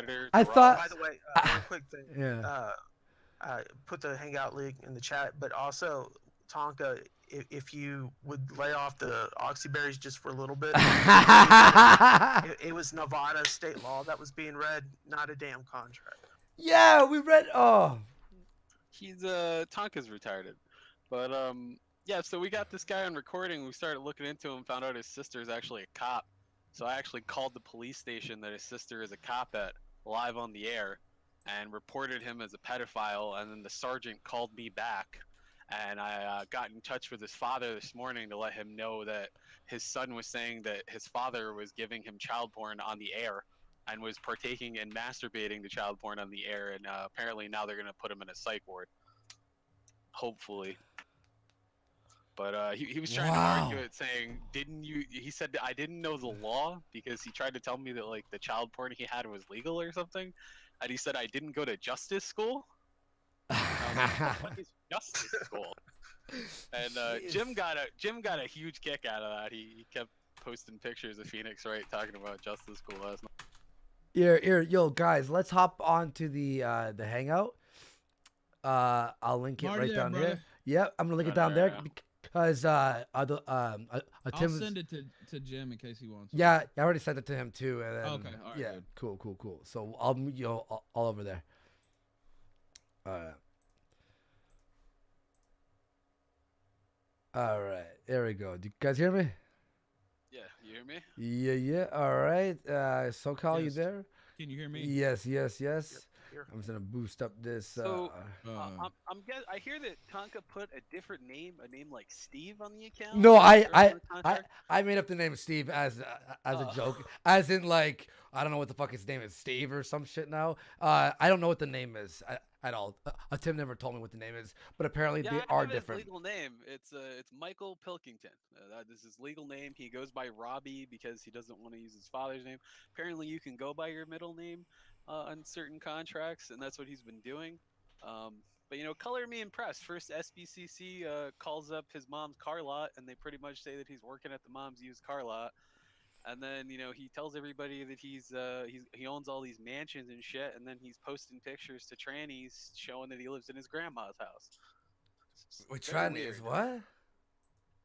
editor. I to thought- Raw. By the way, one quick thing. Yeah. Put the Hangout link in the chat, but also Tonka, if you would lay off the oxyberries just for a little bit, it was Nevada state law that was being read, not a damn contract. Yeah, we read. Oh, He's Tonka's retarded, but yeah. So we got this guy on recording. We started looking into him, found out his sister is actually a cop. So I actually called the police station that his sister is a cop at live on the air, and reported him as a pedophile. And then the sergeant called me back, and I got in touch with his father this morning to let him know that his son was saying that his father was giving him child porn on the air, and was partaking in masturbating to child porn on the air. And apparently now they're gonna put him in a psych ward. Hopefully. But he was trying to argue it, saying, "Didn't you?" He said, "I didn't know the law," because he tried to tell me that like the child porn he had was legal or something, and he said I didn't go to justice school. And I was like, what is justice school? And Jim got a huge kick out of that. He kept posting pictures of Phoenix Wright talking about justice school last night. here, yo, guys, let's hop on to the Hangout. I'll link it right down here. Yep, I'm gonna link it down there because I'll Tim's. send it to Jim in case he wants. Yeah, I already sent it to him too. And then, Okay, all right, yeah, good. cool. So I'll meet you all over there. All right, there we go. Do you guys hear me? Yeah, you hear me? Yeah. All right. SoCal, you Yes. there? Can you hear me? Yes. Here. I'm just gonna boost up this. So, Uh, I hear that Tonka put a different name, a name like Steve, on the account. No, Or I on the contract? made up the name Steve as a Oh. joke, as in like I don't know what the fuck his name is, Steve or some shit now. I don't know what the name is at all. Tim never told me what the name is, but apparently Yeah, they I are have his different. legal name. It's Michael Pilkington. That is his legal name. He goes by Robbie because he doesn't want to use his father's name. Apparently, you can go by your middle name on certain contracts, and that's what he's been doing. But color me impressed. First, SBCC calls up his mom's car lot, and they pretty much say that he's working at the mom's used car lot. And then he tells everybody that he owns all these mansions and shit, and then he's posting pictures to trannies showing that he lives in his grandma's house. Which Very one is weird. what?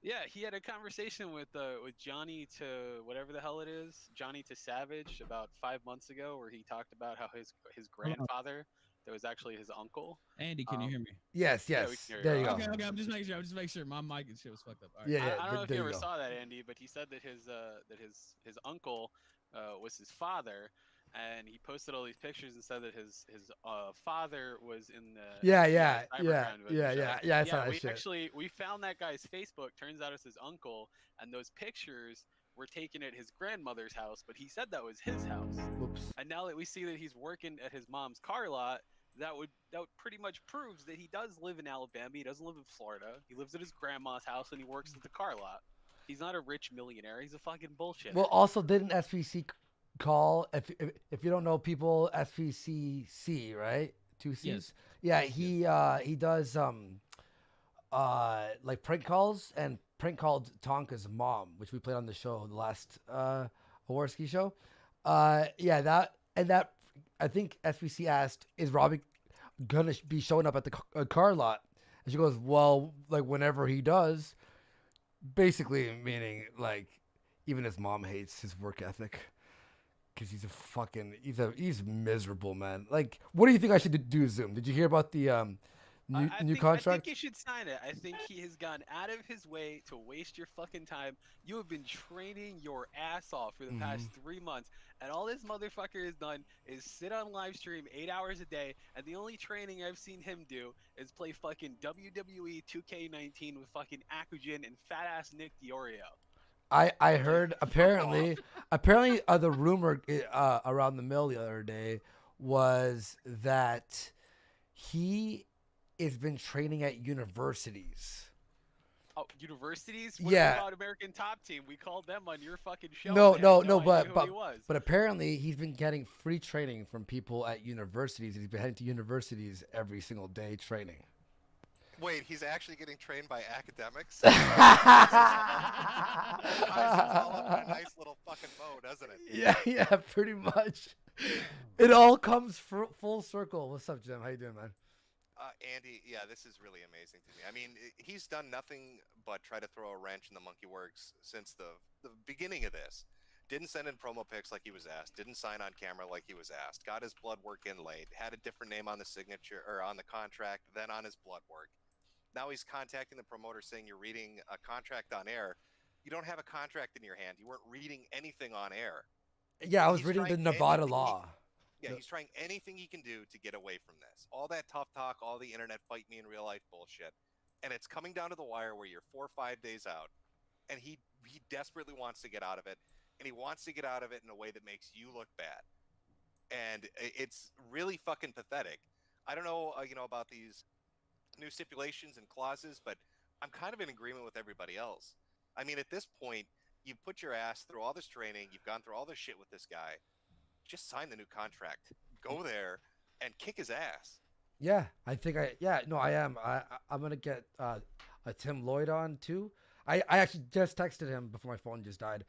Yeah, he had a conversation with Johnny to whatever the hell it is, Johnny to Savage, about 5 months ago, where he talked about how his grandfather, that was actually his uncle. Andy, can you hear me? Yes. Yeah, we can hear you. There you go. Okay. I'm just making sure. My mic and shit was fucked up. All right. Yeah. I don't know if there you ever go. saw that, Andy, but he said that his uncle was his father, and he posted all these pictures and said that his father was in the Yeah. Cybercrime division. Yeah. I saw that we shit. we found that guy's Facebook. Turns out it's his uncle, and those pictures were taken at his grandmother's house, but he said that was his house. Whoops. And now that we see that he's working at his mom's car lot, that would pretty much proves that he does live in Alabama. He doesn't live in Florida. He lives at his grandma's house, and he works at the car lot. He's not a rich millionaire. He's a fucking bullshit. Well, also didn't SVC call? If you don't know people, SVCC, right? 2 C's. Yes. Yeah, he does like prank calls, and prank called Tonka's mom, which we played on the show, the last Warski show. That I think SVC asked, is Robbie gonna be showing up at the car lot? And she goes, well, like whenever he does. Basically meaning like even his mom hates his work ethic because he's miserable, man. Like, what do you think I should do, Zoom? Did you hear about the new contract? I think you should sign it. I think he has gone out of his way to waste your fucking time. You have been training your ass off for the past 3 months, and all this motherfucker has done is sit on live stream 8 hours a day, and the only training I've seen him do is play fucking WWE 2K19 with fucking Akujin and fat ass Nick Diorio. I heard apparently the rumor around the mill the other day was that he has been training at universities. Oh, universities? What Yeah. about American Top Team? We called them on your fucking show. No, and they had idea but who he was. but apparently he's been getting free training from people at universities. He's been heading to universities every single day training. Wait, he's actually getting trained by academics? Yeah, Ties us all up in a nice little fucking bow, doesn't it? yeah, pretty much. It all comes full circle. What's up, Jim? How you doing, man? Andy, yeah, this is really amazing to me. I mean, he's done nothing but try to throw a wrench in the monkey works since the beginning of this. Didn't send in promo pics like he was asked. Didn't sign on camera like he was asked. Got his blood work in late. Had a different name on the signature or on the contract than on his blood work. Now he's contacting the promoter saying you're reading a contract on air. You don't have a contract in your hand. You weren't reading anything on air. Yeah, I was reading the Nevada law. He's trying anything he can do to get away from this. All that tough talk, all the internet fight me in real life bullshit. And it's coming down to the wire where you're 4 or 5 days out. And he desperately wants to get out of it. And he wants to get out of it in a way that makes you look bad. And it's really fucking pathetic. I don't know, about these new stipulations and clauses, but I'm kind of in agreement with everybody else. I mean, at this point, you've put your ass through all this training. You've gone through all this shit with this guy. Just sign the new contract. Go there and kick his ass. Yeah, I think I am. I'm gonna get a Tim Lloyd on too. I actually just texted him before my phone just died.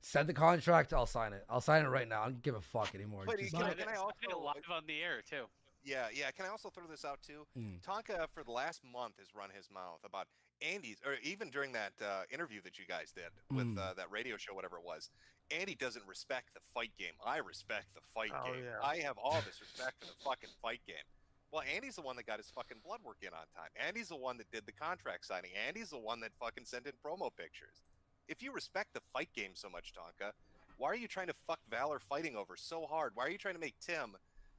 Send the contract. I'll sign it. I'll sign it right now. I don't give a fuck anymore. But Just- can I Sign also it live on the air too. Yeah. Can I also throw this out too? Tonka for the last month has run his mouth about Andy's, or even during that interview that you guys did with that radio show, whatever it was. Andy doesn't respect the fight game. I respect the fight game. Yeah. I have all this respect for the fucking fight game. Well, Andy's the one that got his fucking blood work in on time. Andy's the one that did the contract signing. Andy's the one that fucking sent in promo pictures. If you respect the fight game so much, Tonka, why are you trying to fuck Valor Fighting over so hard? Why are you trying to make Tim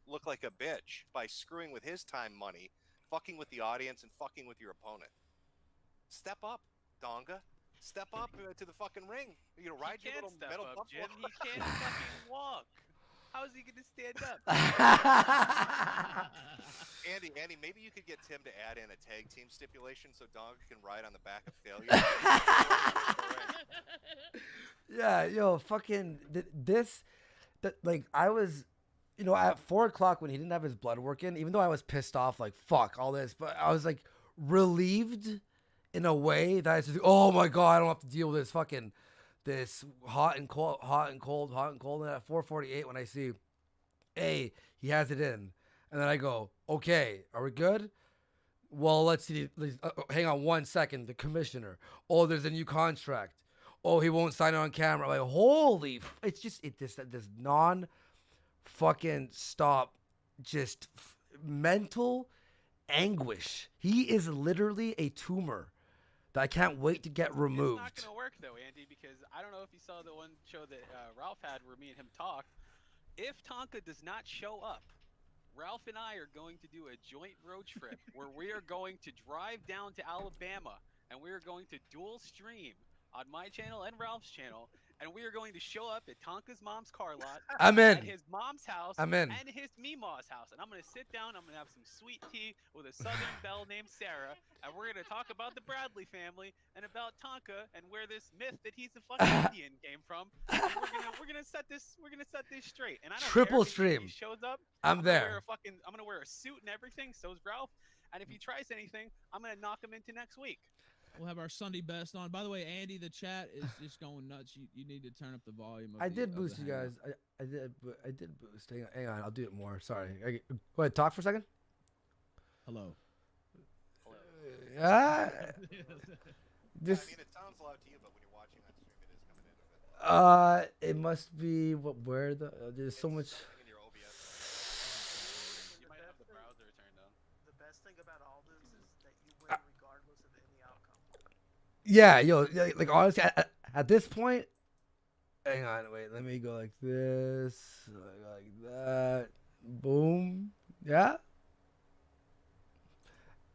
look like a bitch by screwing with his time money, fucking with the audience, and fucking with your opponent? Step up, Donga. Step up to the fucking ring. Ride your little metal up, buffalo. Jim. He can't fucking walk. How is he gonna stand up? Andy, maybe you could get Tim to add in a tag team stipulation so Donga can ride on the back of failure. Yeah, fucking I was, at 4 o'clock when he didn't have his blood work in, even though I was pissed off, like, fuck all this, but I was like relieved in a way that I said, oh my God, I don't have to deal with this hot and cold. And then at 4:48 when I see, hey, he has it in. And then I go, okay, are we good? Well, let's see. Hang on 1 second. The commissioner. Oh, there's a new contract. Oh, he won't sign it on camera. Like, holy, it's just this non-fucking stop, just mental anguish. He is literally a tumor that I can't wait to get removed. It's not gonna work though, Andy, because I don't know if you saw the one show that Ralph had where me and him talked. If Tonka does not show up, Ralph and I are going to do a joint road trip where we are going to drive down to Alabama and we are going to dual stream on my channel and Ralph's channel, and we are going to show up at Tonka's mom's car lot, I'm in. at his mom's house, I'm in. and his Meemaw's house, and I'm gonna sit down. I'm gonna have some sweet tea with a Southern belle named Sarah, and we're gonna talk about the Bradley family and about Tonka and where this myth that he's a fucking Indian came from. And we're gonna set this straight. And I don't Triple care if he stream. shows up. I'm gonna there. I'm gonna wear a suit and everything. So's Ralph. And if he tries anything, I'm gonna knock him into next week. We'll have our Sunday best on. By the way, Andy, the chat is just going nuts. You need to turn up the volume. I did boost you guys. I did boost. Hang on, I'll do it more. Sorry. Go ahead, talk for a second. Hello. This. I mean, it sounds loud to you, but when you're watching that stream, it is coming in a bit. It must be where there's so much. In your OBS. You might have the browser turned on. The best thing about all this is that you win regardless of any outcome. Yeah, like honestly, at this point, hang on, wait, let me go like this, like that, boom, yeah.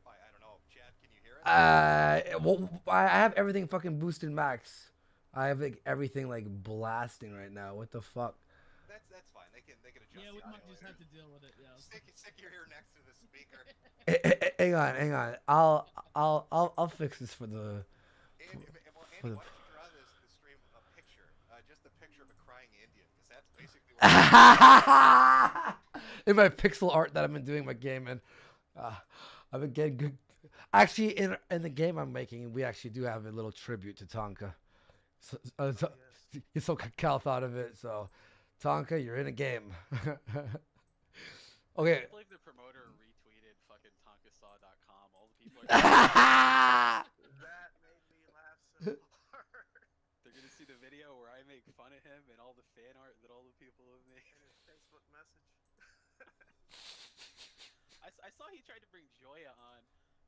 I don't know, Chad, can you hear it? Well, I have everything fucking boosted max. I have like everything like blasting right now. What the fuck? That's fine. They can adjust. Yeah, we the might audio just later. have to deal with it. Yeah. Stick your ear next to the speaker. Hang on. I'll fix this for the. Andy, why don't you draw this stream a picture, just a picture of a crying Indian, because that's basically what In my pixel art that I've been doing my game, and I've been getting good. Actually, in the game I'm making, we actually do have a little tribute to Tonka. So Cal thought of it, so Tonka, you're in a game. I Okay. can't believe the promoter retweeted fucking tonkasaw.com. All the people are That made me laugh so hard. they're gonna see the video where I make fun of him and all the fan art that all the people have made. In his Facebook message. I saw he tried to bring Joya on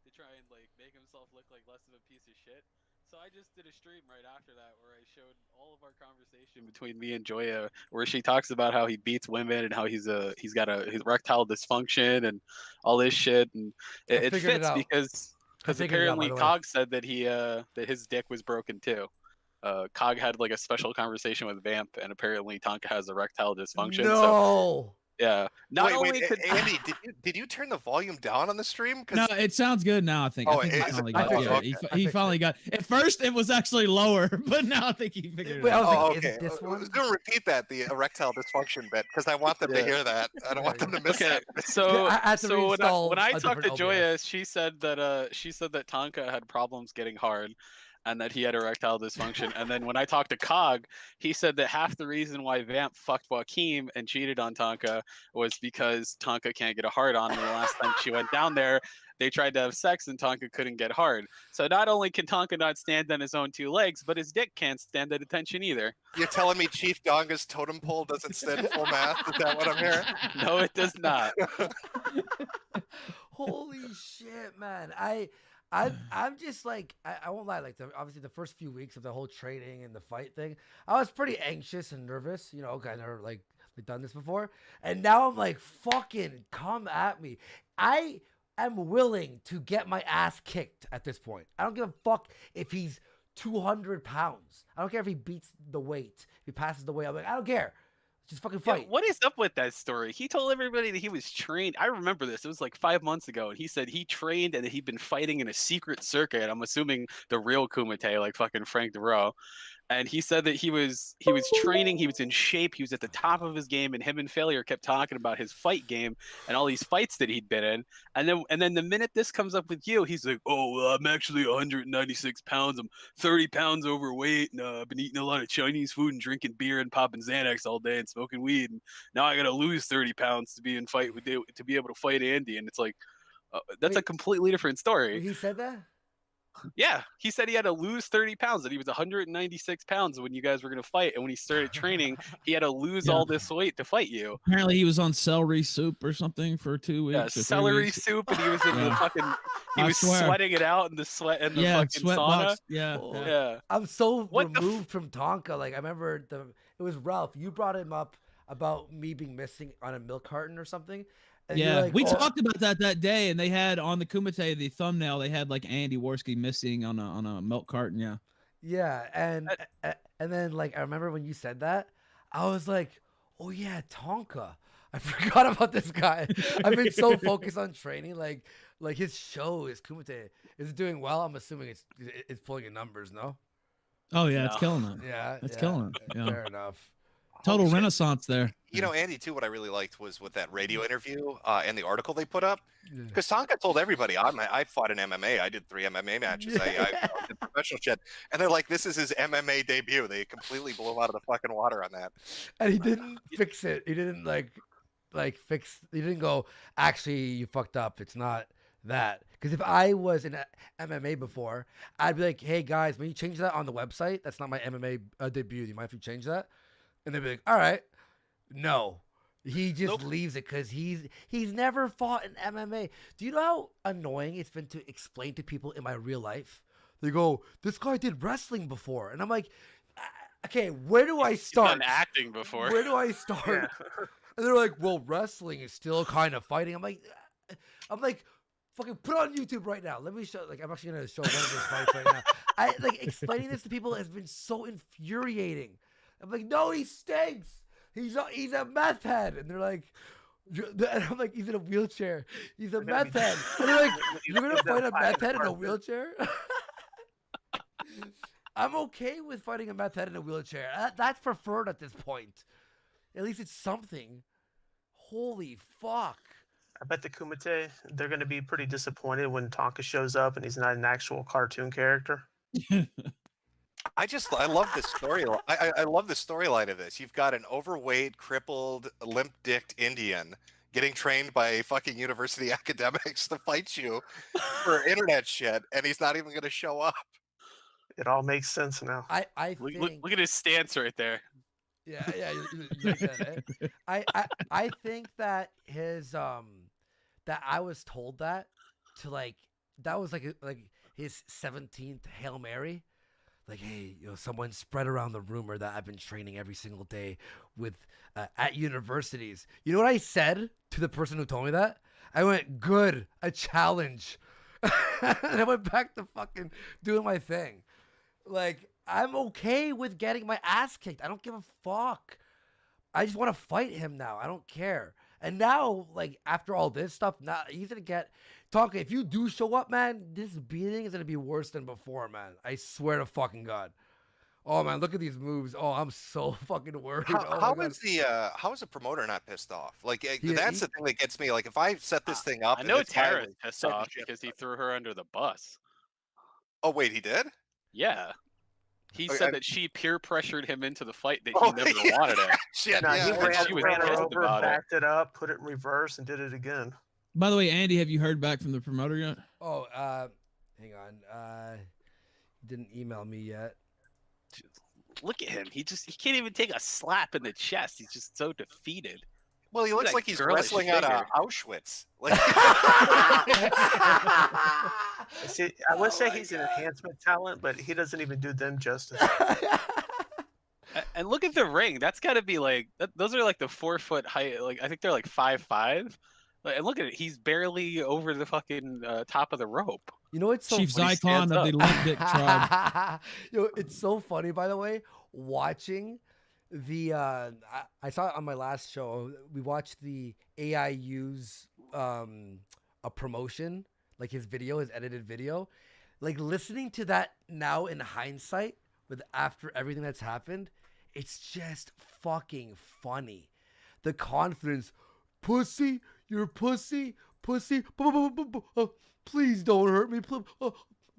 to try and like make himself look like less of a piece of shit. So I just did a stream right after that where I showed all of our conversation between me and Joya, where she talks about how he beats women and how he's got his erectile dysfunction and all this shit, and it figured it fits out. because figured it out, by apparently the way. Cog said that that his dick was broken too. Cog had like a special conversation with Vamp, and apparently Tonka has erectile dysfunction. So No. yeah, not only wait, could Andy, did you turn the volume down on the stream? No, it sounds good now. I think. Oh, I think he it- finally I got. fixed Yeah, it. he, I he fixed finally it. got. At first, it was actually lower, but now I think he figured it Wait, I out. was Oh, like, okay. is it this I one? was gonna repeat that, the erectile dysfunction bit, because I want them to Yeah. hear that. I don't want them to miss okay. that. So I had to so reinstall when I a talked to different Joya, OBS. she said that Tonka had problems getting hard, and that he had erectile dysfunction. And then when I talked to Cog, he said that half the reason why Vamp fucked Joaquim and cheated on Tonka was because Tonka can't get a hard on. And the last time she went down there, they tried to have sex and Tonka couldn't get hard. So not only can Tonka not stand on his own two legs, but his dick can't stand at attention either. You're telling me Chief Donga's totem pole doesn't stand full math? Is that what I'm hearing? No, it does not. Holy shit, man! I'm just like I won't lie. Like obviously the first few weeks of the whole training and the fight thing, I was pretty anxious and nervous. You know, 'cause I never like done this before, and now I'm like, fucking come at me. I am willing to get my ass kicked at this point. I don't give a fuck if he's 200 pounds. I don't care if he beats the weight. If he passes the weight. I'm like, I don't care. Just fucking Yeah, fight. what is up with that story? He told everybody that he was trained. I remember this. It was like 5 months ago, and he said he trained and that he'd been fighting in a secret circuit. I'm assuming the real Kumite, like fucking Frank DeRoe. And he said that he was training, he was in shape, he was at the top of his game, and him and Failure kept talking about his fight game and all these fights that he'd been in. And then the minute this comes up with you, he's like, "Oh, well, I'm actually 196 pounds. I'm 30 pounds overweight, and I've been eating a lot of Chinese food and drinking beer and popping Xanax all day and smoking weed. And now I gotta lose 30 pounds to be able to fight Andy." And it's like, that's a Wait. completely different story. He said that. Yeah, he said he had to lose 30 pounds, that he was 196 pounds when you guys were going to fight. And when he started training, he had to lose Yeah. all this weight to fight you. Apparently, he was on celery soup or something for 2 weeks. Yeah, or 3 celery weeks. soup, and he was in the Yeah. fucking, he I was swear. sweating it out in the sweat and the Yeah, fucking sweat sauna. box. Yeah. Oh, yeah. Yeah. I'm so What the f- removed from Tonka. Like I remember it was Ralph. You brought him up about me being missing on a milk carton or something. And you're Yeah, like, we "Oh." talked about that day, and they had on the Kumite the thumbnail. They had like Andy Warski missing on a milk carton. Yeah, Yeah, and then like I remember when you said that, I was like, oh yeah, Tonka. I forgot about this guy. I've been so focused on training. Like his show, his Kumite, is it doing well? I'm assuming it's pulling in numbers. No. oh yeah, it's No. killing it. Yeah, It's yeah, killing it, yeah. Fair enough. Total Holy shit. renaissance there. You know, Andy, too, what I really liked was with that radio interview and the article they put up. Yeah. Because Tonka told everybody, I fought in MMA. I did 3 MMA matches. I did professional shit. And they're like, this is his MMA debut. They completely blew him out of the fucking water on that. And he didn't fix it. He didn't like fix. He didn't go. Actually, you fucked up. It's not that. Because if I was in MMA before, I'd be like, "Hey guys, when you change that on the website, that's not my MMA debut. Do you mind if you change that?" And they'd be like, "All right." No, he just Nope. leaves it because he's never fought in MMA. Do you know how annoying it's been to explain to people in my real life? They go, "This guy did wrestling before," and I'm like, "Okay, where do I He's start? done acting before. Where do I start?" And they're like, "Well, wrestling is still kind of fighting." I'm like, fucking put it on YouTube right now. Let me show. Like, I'm actually gonna show one of his fights right now. I like explaining this to people has been so infuriating. I'm like, "No, he stinks. He's a meth head," and they're like. And I'm like, he's in a wheelchair. He's a meth head. And they're like, "You're gonna fight a meth head in a wheelchair?" I'm okay with fighting a meth head in a wheelchair. That's preferred at this point. At least it's something. Holy fuck. I bet the Kumite, they're going to be pretty disappointed when Tonka shows up and he's not an actual cartoon character. I love the story. I love the storyline of this. You've got an overweight, crippled, limp-dicked Indian getting trained by fucking university academics to fight you for internet shit, and he's not even going to show up. It all makes sense now. I Look, think. look at his stance right there. Yeah, you like that, eh? I think that his that I was told that to like that was like his 17th Hail Mary. Like, hey, someone spread around the rumor that I've been training every single day with at universities. You know what I said to the person who told me that? I went, good, a challenge. And I went back to fucking doing my thing. Like, I'm okay with getting my ass kicked. I don't give a fuck. I just want to fight him now. I don't care. And now, like, after all this stuff, now he's gonna get Tonka. If you do show up, man, this beating is gonna be worse than before, man. I swear to fucking God. Oh man, look at these moves. Oh, I'm so fucking worried. How is the promoter not pissed off? Like that's the thing that gets me. Like if I set this thing up, I and know it's my Tara's pissed second off shift- because he threw her under the bus. Oh wait, he did. Yeah. He Okay, said that she peer pressured him into the fight that he Oh, never yeah. wanted it. Shit, No, yeah. he and ran, she was ran her pissed over, about it. backed it up, put it in reverse, and did it again. By the way, Andy, have you heard back from the promoter yet? Oh, hang on. He didn't email me yet. Look at him. He can't even take a slap in the chest. He's just so defeated. Well, he looks that like he's girlish wrestling out of figure. Auschwitz. Like, See, I would say he's an enhancement talent, but he doesn't even do them justice. And look at the ring. That's got to be like those are like the 4 foot height. Like I think they're like 5'5". And look at it. He's barely over the fucking top of the rope. You know what's so Chief funny Zyklon stands of the up. Limp Dick tribe. It's so funny, by the way, watching the I saw it on my last show. We watched the AIU's a promotion, like his video, his edited video. Like listening to that now in hindsight, with after everything that's happened, it's just fucking funny. The confidence, pussy, you're a pussy, pussy. Please don't hurt me.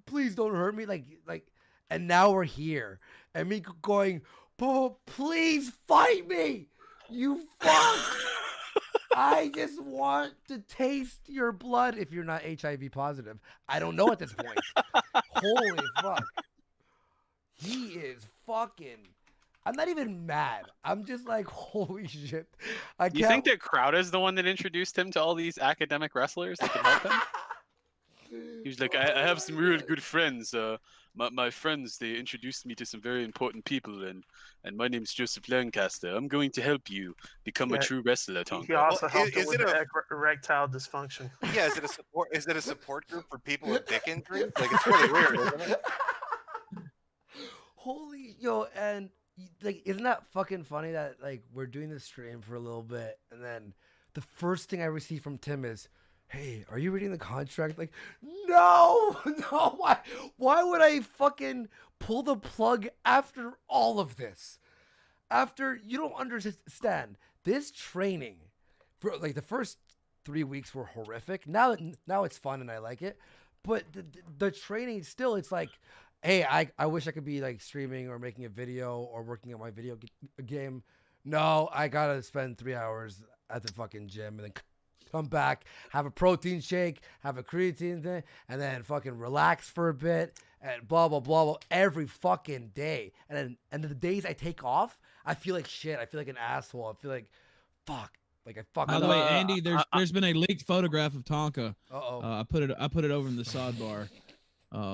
Please don't hurt me. Like, and now we're here, and me going, please fight me, you fuck. I just want to taste your blood if you're not HIV positive. I don't know at this point. Holy fuck. He is fucking. I'm not even mad. I'm just like, holy shit. I You think that Crowd is the one that introduced him to all these academic wrestlers that can help him? He was like, I have some real good friends. My friends, they introduced me to some very important people, and my name's Joseph Lancaster. I'm going to help you become a true wrestler, Tonka. He also Well, helped is with it the erectile dysfunction. yeah, is it a support? Is it a support group for people with dick injuries? Like it's really weird, isn't it? Holy and like, isn't that fucking funny that like we're doing this stream for a little bit, and then the first thing I receive from Tim is, "Hey, are you reading the contract?" Like, no, why would I fucking pull the plug after all of this? After you don't understand this training, for like the first 3 weeks were horrific. Now it's fun and I like it, but the training still, it's like, hey, I wish I could be like streaming or making a video or working on my video game. No, I gotta spend 3 hours at the fucking gym and then come back, have a protein shake, have a creatine thing, and then fucking relax for a bit and blah blah blah, blah every fucking day. And the days I take off, I feel like shit. I feel like an asshole. I feel like fuck. Like I fucking. By the way, Andy, there's been a leaked photograph of Tonka. Uh-oh. I put it over in the sidebar.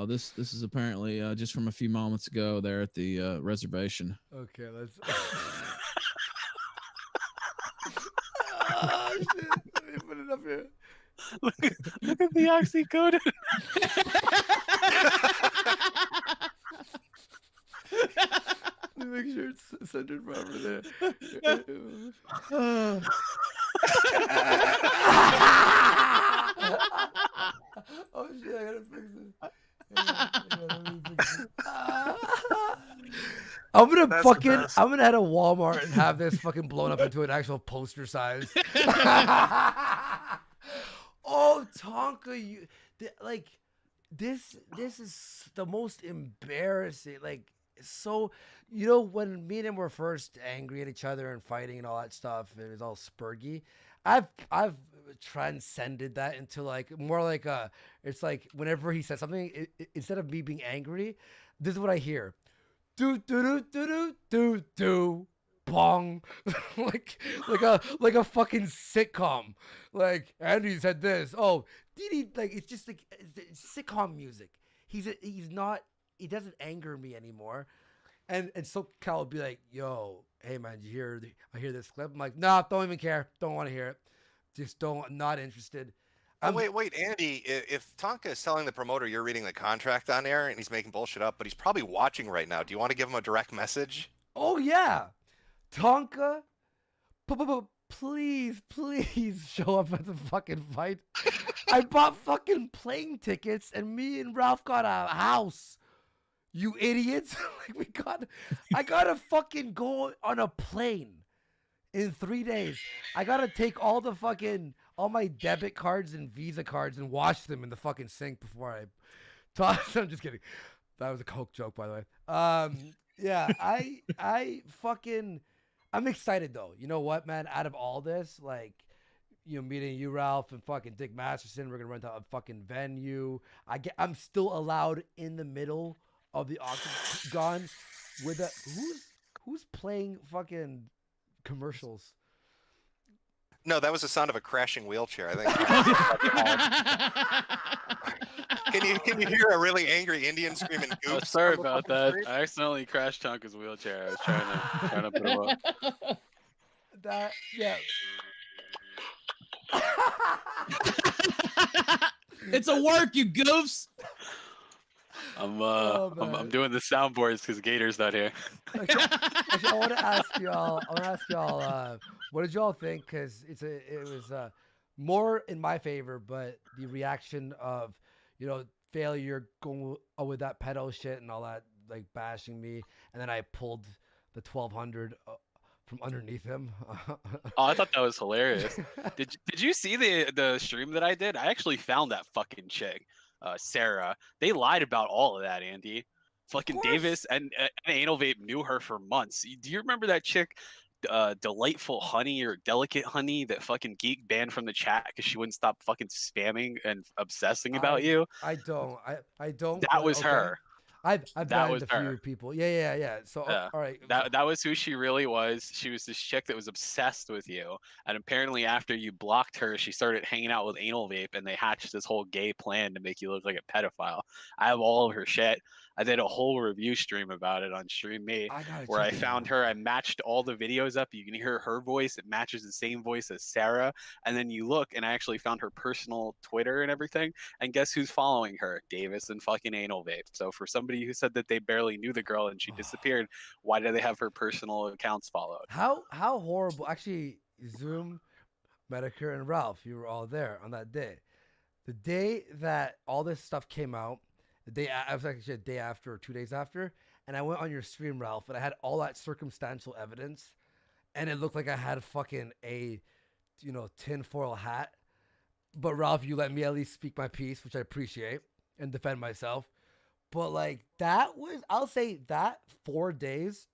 This is apparently just from a few moments ago there at the reservation. Okay, let's. Oh, shit. Let me put it up here. Look at the oxycodone. Let me make sure it's centered properly there. Oh shit! I gotta fix this. I'm gonna That's fucking. the best. I'm gonna head to Walmart and have this fucking blown up into an actual poster size. Oh, Tonka, you like this. This is the most embarrassing. Like so, you know, when me and him were first angry at each other and fighting and all that stuff, it was all spurgy. I've transcended that into like more like it's like whenever he says something, instead of me being angry, this is what I hear: do do do do do do do, bong, like a fucking sitcom. Like Andy said this. Oh, did he like? It's just like it's sitcom music. He's not. He doesn't anger me anymore. And so Cal would be like, "Yo, hey man, I hear this clip." I'm like, "Nah, don't even care. Don't want to hear it. Just don't. Not interested." Oh, wait, Andy. If Tonka is telling the promoter you're reading the contract on air and he's making bullshit up, but he's probably watching right now, do you want to give him a direct message? Oh yeah, Tonka, please show up at the fucking fight. I bought fucking plane tickets, and me and Ralph got a house. You idiots! I gotta fucking go on a plane in 3 days. I gotta take all my debit cards and Visa cards and wash them in the fucking sink before I toss. I'm just kidding. That was a Coke joke, by the way. Yeah, I'm excited though. You know what, man? Out of all this, like, you know, meeting you, Ralph, and fucking Dick Masterson, we're gonna rent out a fucking venue. I'm still allowed in the middle of the octagon with a who's playing fucking commercials. No, that was the sound of a crashing wheelchair. I think. Can you hear a really angry Indian screaming Oh, "Goops"? sorry about that. I accidentally crashed Tonka's wheelchair. I was trying to put him up. That yeah. It's a work, you goofs. I'm man. doing the soundboards because Gator's not here. Actually, I want to ask y'all. What did y'all think? Because it was more in my favor, but the reaction of, you know, failure going with that pedo shit and all that, like bashing me, and then I pulled the 1200 from underneath him. Oh, I thought that was hilarious. Did you see the stream that I did? I actually found that fucking chick, Sarah. They lied about all of that, Andy. Fucking Davis and Anal Vape knew her for months. Do you remember that chick, Delightful Honey or Delicate Honey, that fucking Geek banned from the chat because she wouldn't stop fucking spamming and obsessing about you? I don't. I don't. That was her. I've That banned was a few her. people. Yeah. So Yeah. all right. That was who she really was. She was this chick that was obsessed with you. And apparently after you blocked her, she started hanging out with Anal Vape and they hatched this whole gay plan to make you look like a pedophile. I have all of her shit. I did a whole review stream about it on Stream Me, where I found her. I matched all the videos up. You can hear her voice. It matches the same voice as Sarah. And then you look, and I actually found her personal Twitter and everything. And guess who's following her? Davis and fucking Anal Vape. So for somebody who said that they barely knew the girl and she disappeared, why do they have her personal accounts followed? How horrible. Actually, Zoom, Metokur, and Ralph, you were all there on that day. The day that all this stuff came out, I was actually a day after or 2 days after, and I went on your stream, Ralph, and I had all that circumstantial evidence, and it looked like I had fucking a, you know, tinfoil hat. But Ralph, you let me at least speak my piece, which I appreciate, and defend myself. But like that was, I'll say that 4 days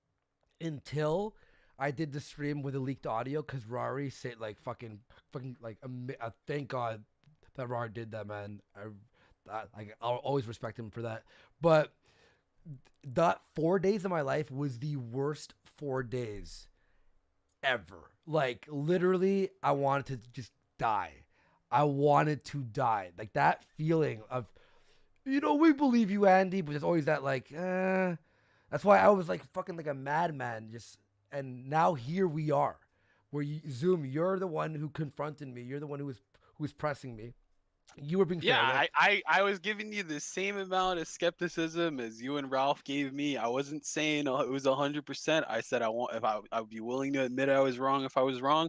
until I did the stream with the leaked audio, because Rory said like fucking like thank God that Rory did that, man. I'll always respect him for that. But that 4 days of my life was the worst 4 days ever. Like literally, I wanted to just die. I wanted to die. Like that feeling of, you know, we believe you, Andy, but there's always that like, that's why I was like fucking like a madman. And now here we are, where Zoom, you're the one who confronted me. You're the one who was pressing me. You were being fair. Yeah, I was giving you the same amount of skepticism as you and Ralph gave me. I wasn't saying it was 100%. I said I would be willing to admit I was wrong if I was wrong.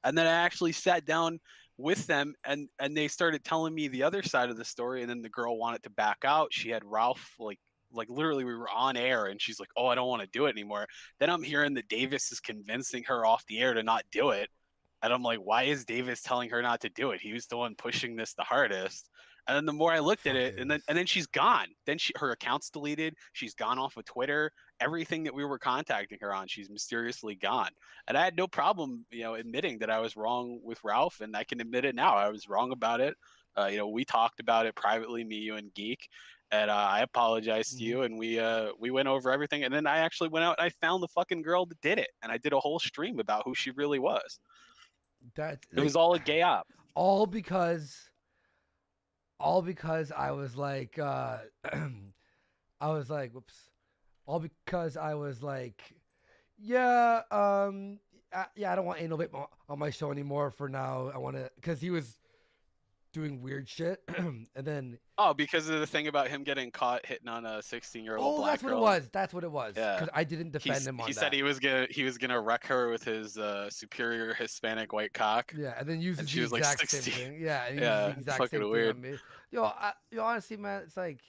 And then I actually sat down with them and they started telling me the other side of the story, and then the girl wanted to back out. She had Ralph like literally we were on air and she's like, "Oh, I don't want to do it anymore." Then I'm hearing that Davis is convincing her off the air to not do it. And I'm like, why is Davis telling her not to do it? He was the one pushing this the hardest. And then the more I looked at it, Fuck and then she's gone. Then her account's deleted. She's gone off of Twitter. Everything that we were contacting her on, she's mysteriously gone. And I had no problem, admitting that I was wrong with Ralph, and I can admit it now. I was wrong about it. We talked about it privately, me, you, and Geek, and I apologized to you, and we went over everything. And then I actually went out and I found the fucking girl that did it, and I did a whole stream about who she really was. That It was all a gay op. all because I was like, whoops. All because I was like, yeah, I don't want anal bit on my show anymore for now. I want to, because he was doing weird shit, and then because of the thing about him getting caught hitting on a 16-year-old black that's what girl. it was. That's what it was. Yeah. Because I didn't defend him on he that. said he was gonna wreck her with his superior Hispanic white cock. Yeah, and then uses she the was like exact 16. same thing. Yeah, and Yeah, uses the exact fucking same weird. thing on me. Honestly, man, it's like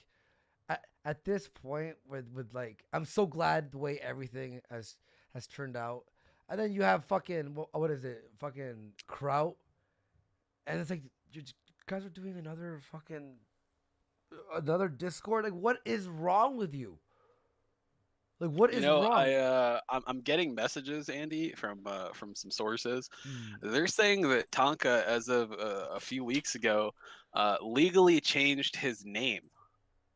at this point with like, I'm so glad the way everything has turned out. And then you have fucking what is it? Fucking Kraut, and it's like you guys are doing another Discord. Like, what is wrong with you? Like, what is wrong? I'm getting messages, Andy, from some sources. They're saying that Tonka, as of a few weeks ago, legally changed his name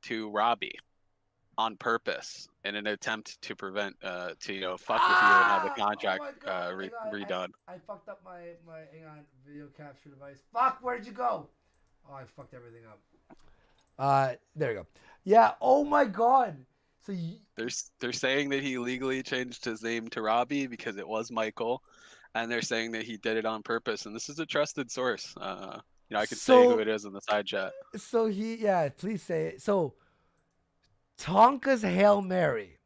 to Robbie on purpose in an attempt to prevent fuck with you and have the contract redone. I fucked up my hang on, video capture device. Fuck, where'd you go? Oh, I fucked everything up. There you go. Yeah. Oh my god. So they're saying that he legally changed his name to Robbie because it was Michael, and they're saying that he did it on purpose. And this is a trusted source. I can say who it is in the side chat. So please say it. So Tonka's Hail Mary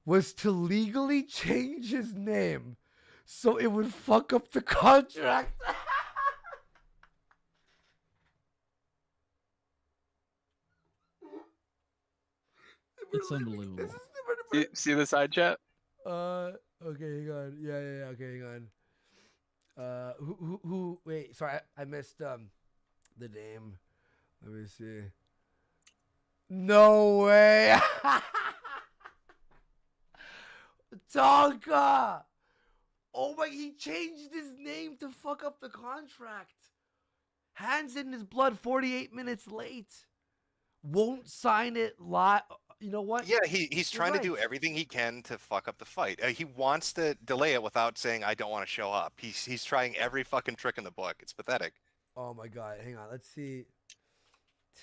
was to legally change his name so it would fuck up the contract. It's unbelievable. See the side chat? Okay, hang on. Yeah. Okay, hang on. Who? Wait, sorry, I missed the name. Let me see. No way. Donga. Oh my! He changed his name to fuck up the contract. Hands in his blood. 48 minutes late. Won't sign it live. You know what? Yeah, he's trying to do everything he can to fuck up the fight. He wants to delay it without saying, I don't want to show up. He's trying every fucking trick in the book. It's pathetic. Oh my god, hang on. Let's see.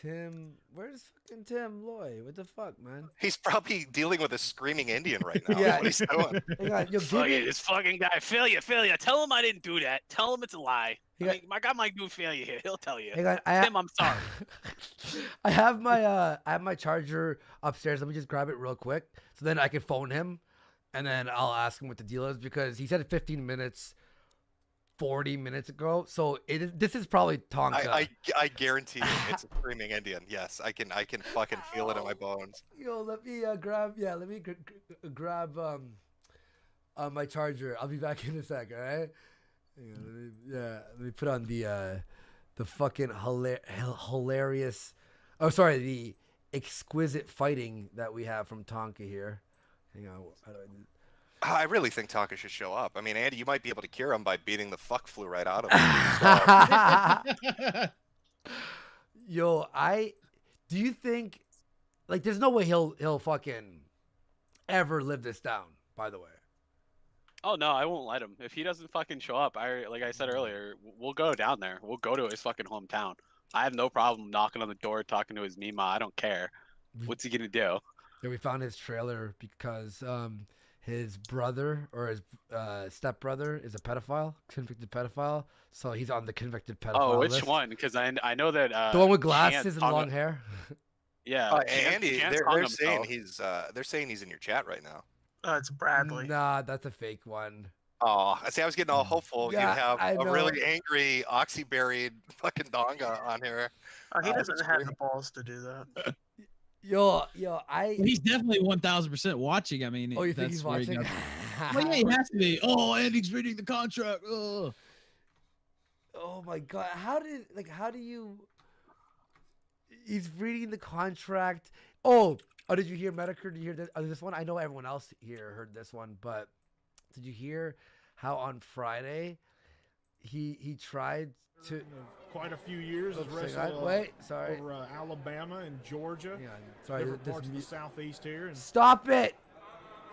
Tim, where's fucking Tim Loy? What the fuck, man? He's probably dealing with a screaming Indian right now. Yeah. What he's doing. Hang on, This fucking guy, failure. Tell him I didn't do that. Tell him it's a lie. I got my dude failure here. He'll tell you. Hang on, Tim, I'm sorry. I have my charger upstairs. Let me just grab it real quick, so then I can phone him, and then I'll ask him what the deal is, because he said 15 minutes. 40 minutes ago, so this is probably Tonka. I guarantee you it's a screaming Indian. Yes, I can fucking feel it in my bones. Yo, let me grab grab my charger. I'll be back in a sec. All right. Let me put on the fucking hilarious. Oh, sorry, the exquisite fighting that we have from Tonka here. Hang on. How do I do? I really think Tonka should show up. I mean, Andy, you might be able to cure him by beating the fuck flu right out of him. Yo, do you think, like, there's no way he'll fucking ever live this down, by the way? Oh no, I won't let him. If he doesn't fucking show up, like I said earlier, we'll go down there. We'll go to his fucking hometown. I have no problem knocking on the door, talking to his Mima. I don't care. What's he gonna do? Yeah, we found his trailer because his brother or his stepbrother is a pedophile, convicted pedophile. So he's on the convicted pedophile Oh, which list. one? Because I know that the one with glasses and long hair. Yeah, Andy, they're saying he's in your chat right now. It's Bradley. Nah, that's a fake one. Oh, I was getting all hopeful. Yeah, You'd have I a know. really angry, oxy-buried fucking Donga on here. He doesn't have the balls to do that. Yo, He's definitely 1000% watching. I mean, Oh, you think that's he's where watching? Well, yeah, he has to be. Oh, Andy's reading the contract. Oh my god, how do you? he's reading the contract. Oh, did you hear Metokur? Did you hear this one? I know everyone else here heard this one, but did you hear how on Friday he tried to quite a few years has Oops, wrestled wait, sorry. over Alabama and Georgia, Hang on. Sorry, different this parts of the southeast here, and Stop it!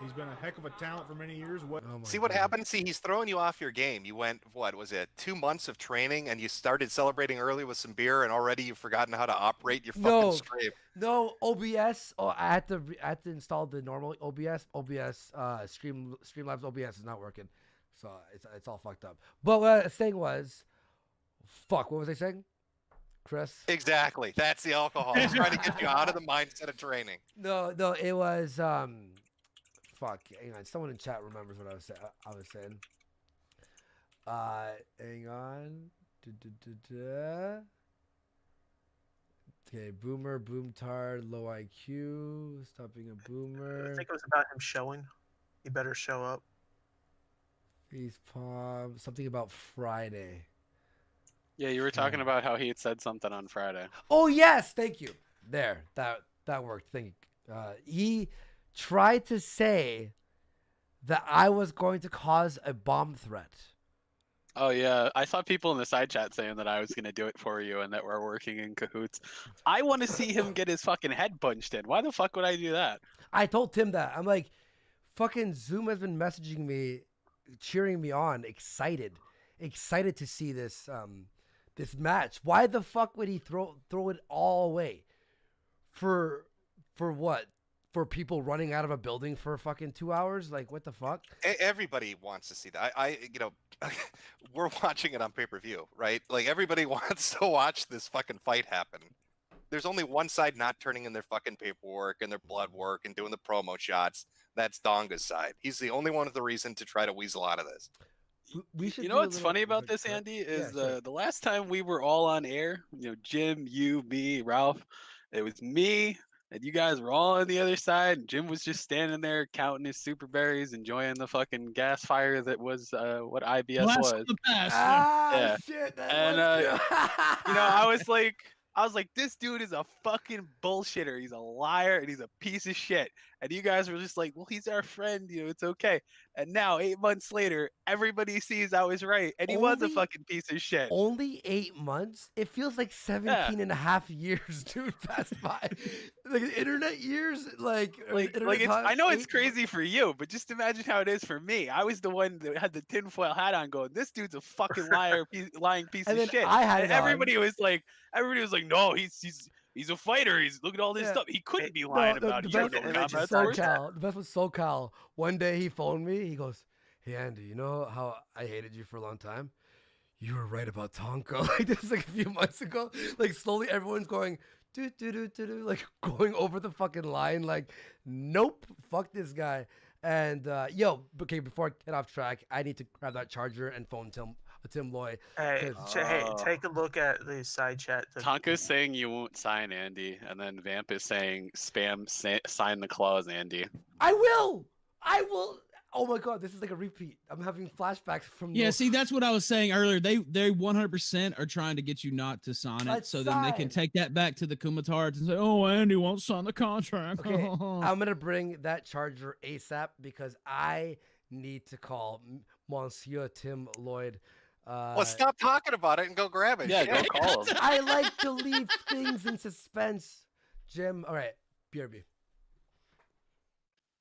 he's been a heck of a talent for many years. Oh my See what God. happened? See, he's throwing you off your game. You went, what was it, 2 months of training, and you started celebrating early with some beer, and already you've forgotten how to operate your fucking No. stream. No, OBS. Oh, I had to install the normal OBS. Streamlabs OBS is not working, so it's all fucked up. But what I was saying was, fuck. What was I saying, Chris? Exactly. That's the alcohol. He's trying to get you out of the mindset of training. No, it was fuck. Hang on. Someone in chat remembers what I was saying. Hang on. Okay, boomer, boomtard, low IQ, stopping a boomer. I think it was about him showing. He better show up. Face palm, something about Friday. Yeah, you were talking about how he had said something on Friday. Oh yes, thank you. There, that worked. Thank you. He tried to say that I was going to cause a bomb threat. Oh yeah, I saw people in the side chat saying that I was gonna do it for you and that we're working in cahoots. I want to see him get his fucking head punched in. Why the fuck would I do that? I told Tim that. I'm like, fucking Zoom has been messaging me, cheering me on, excited to see this this match. Why the fuck would he throw it all away? For what? For people running out of a building for fucking 2 hours? Like, what the fuck? Everybody wants to see that. We're watching it on pay-per-view, right? Like, everybody wants to watch this fucking fight happen. There's only one side not turning in their fucking paperwork and their blood work and doing the promo shots. That's Donga's side. He's the only one with the reason to try to weasel out of this. We should You do know a what's little- funny about this, Andy, is Yeah, sure. the last time we were all on air, Jim, you, me, Ralph, it was me, and you guys were all on the other side, and Jim was just standing there counting his super berries, enjoying the fucking gas fire that was what IBS Blast was. from the past. Yeah. Shit, that And, was I was like, this dude is a fucking bullshitter. He's a liar and he's a piece of shit. And you guys were just like, well, he's our friend, it's okay. And now 8 months later, everybody sees I was right. And he was a Only- fucking piece of shit. Only 8 months? It feels like 17 and a half years, dude, passed by. Like internet years, I know it's crazy for you, but just imagine how it is for me. I was the one that had the tinfoil hat on going, this dude's a fucking lying piece And of then shit. I had And it on. everybody was like, no, he's a fighter. He's look at all this Yeah. stuff. He couldn't be lying about it. You best- know, the combat best sports. The best was SoCal. One day he phoned me. He goes, hey, Andy, you know how I hated you for a long time? You were right about Tonka. Like, this is like a few months ago. Like, slowly everyone's going, like going over the fucking line. Like, nope, fuck this guy. And, okay, before I get off track, I need to grab that charger and phone Tim Loy. Hey, take a look at the side chat. Tonka's saying you won't sign Andy, and then Vamp is saying sign the clause, Andy. I will. Oh my God, this is like a repeat. I'm having flashbacks from. Yeah, see, that's what I was saying earlier. They 100% are trying to get you not to sign it, Let's so then they can sign. take that back to the Kumatards and say, "Oh, Andy won't sign the contract." Okay, I'm gonna bring that charger ASAP because I need to call Monsieur Tim Lloyd. Well, stop talking about it and go grab it. Yeah, Shit. go call him. I like to leave things in suspense, Jim. All right, BRB.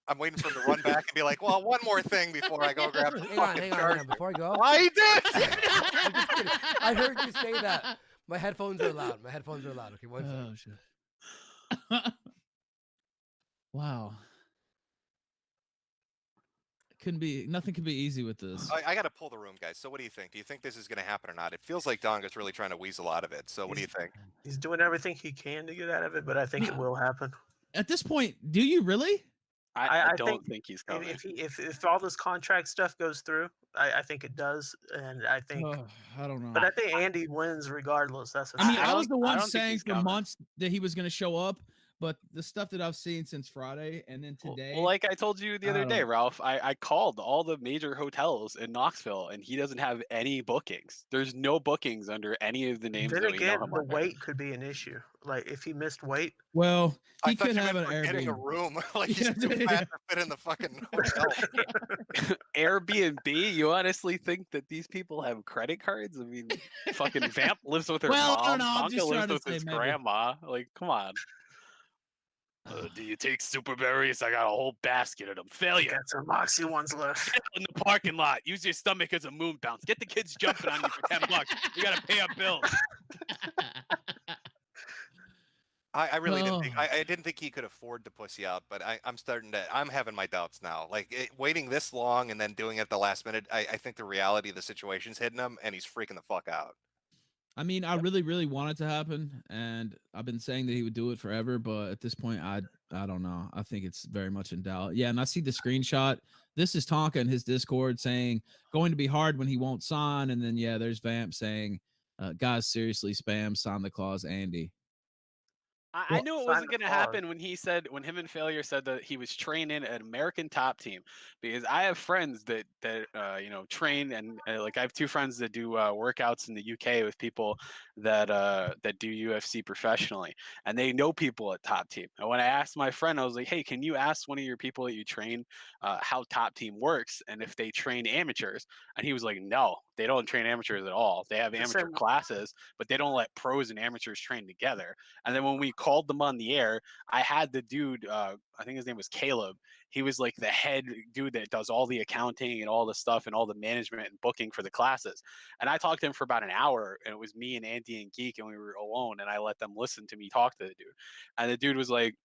I'm waiting for him to run back and be like, well, one more thing before I go grab the Hang on, fucking hang on. charger. Before I go, I did. I'm just kidding. I heard you say that. My headphones are loud. Okay, one second. Oh shit! Wow. Nothing could be easy with this. I got to pull the room, guys. So what do you think? Do you think this is going to happen or not? It feels like Donga's really trying to weasel out of it. So what do you think? He's doing everything he can to get out of it, but I think it will happen. At this point, do you really? I I don't think he's And coming. if all this contract stuff goes through, I think it does, and I think. Oh, I don't know. But I think Andy wins regardless. That's. What I mean, I I was don't- the I one don't think saying he's for coming. months that he was going to show up, But the stuff that I've seen since Friday and then today, Well, like I told you the other day, Ralph, I called all the major hotels in Knoxville, and he doesn't have any bookings. There's no bookings under any of the names Then that we know again, him the under. weight could be an issue. Like if he missed weight, well, I he thought could you have meant an for getting a Airbnb. room. Like he's Yeah, too yeah. fat to fit in the fucking hotel. Airbnb? You honestly think that these people have credit cards? I mean, fucking Vamp lives with her Well, I mom. don't know, I'm Tonka just lives trying to with say his maybe. grandma. Like, come on. Do you take super berries? I got a whole basket of them. I Failure. got some Moxie ones left. In the parking lot. Use your stomach as a moon bounce. Get the kids jumping on you for $10. We gotta pay our bills. I really didn't think Oh. I didn't think he could afford to pussy out, but I'm having my doubts now. Like waiting this long and then doing it at the last minute, I think the reality of the situation's hitting him and he's freaking the fuck out. I mean, I really, really want it to happen, and I've been saying that he would do it forever, but at this point, I don't know. I think it's very much in doubt. Yeah, and I see the screenshot. This is Tonka in his Discord saying going to be hard when he won't sign, and then yeah, there's Vamp saying, guys, seriously, spam sign the clause, Andy. I knew it Sign wasn't the going to clause. happen when him and Failure said that he was training an American top team, because I have friends that train, and like I have two friends that do workouts in the UK with people that do UFC professionally, and they know people at top team. And when I asked my friend, I was like, hey, can you ask one of your people that you train how top team works and if they train amateurs? And he was like, no, they don't train amateurs at all. They have The amateur same- classes, but they don't let pros and amateurs train together. And then when we called them on the air, I had the dude, I think his name was Caleb. He was like the head dude that does all the accounting and all the stuff and all the management and booking for the classes. And I talked to him for about an hour, and it was me and Andy and Geek, and we were alone, and I let them listen to me talk to the dude. And the dude was like,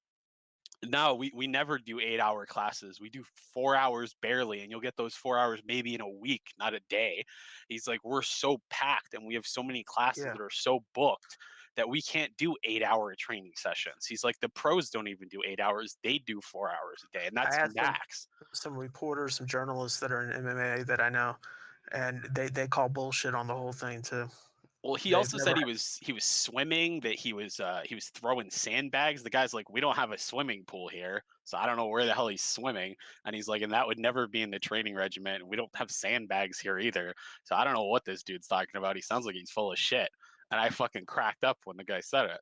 no, we never do 8-hour classes. We do 4 hours barely, and you'll get those 4 hours maybe in a week, not a day. He's like, we're so packed and we have so many classes Yeah. that are so booked that we can't do 8-hour training sessions. He's like, the pros don't even do 8 hours. They do 4 hours a day, and that's had max. some reporters, some journalists that are in MMA that I know, and they call bullshit on the whole thing too. Well, he They've also said never- he was swimming, that he was throwing sandbags. The guy's like, we don't have a swimming pool here, so I don't know where the hell he's swimming. And he's like, and that would never be in the training regimen. We don't have sandbags here either, so I don't know what this dude's talking about. He sounds like he's full of shit. And I fucking cracked up when the guy said it.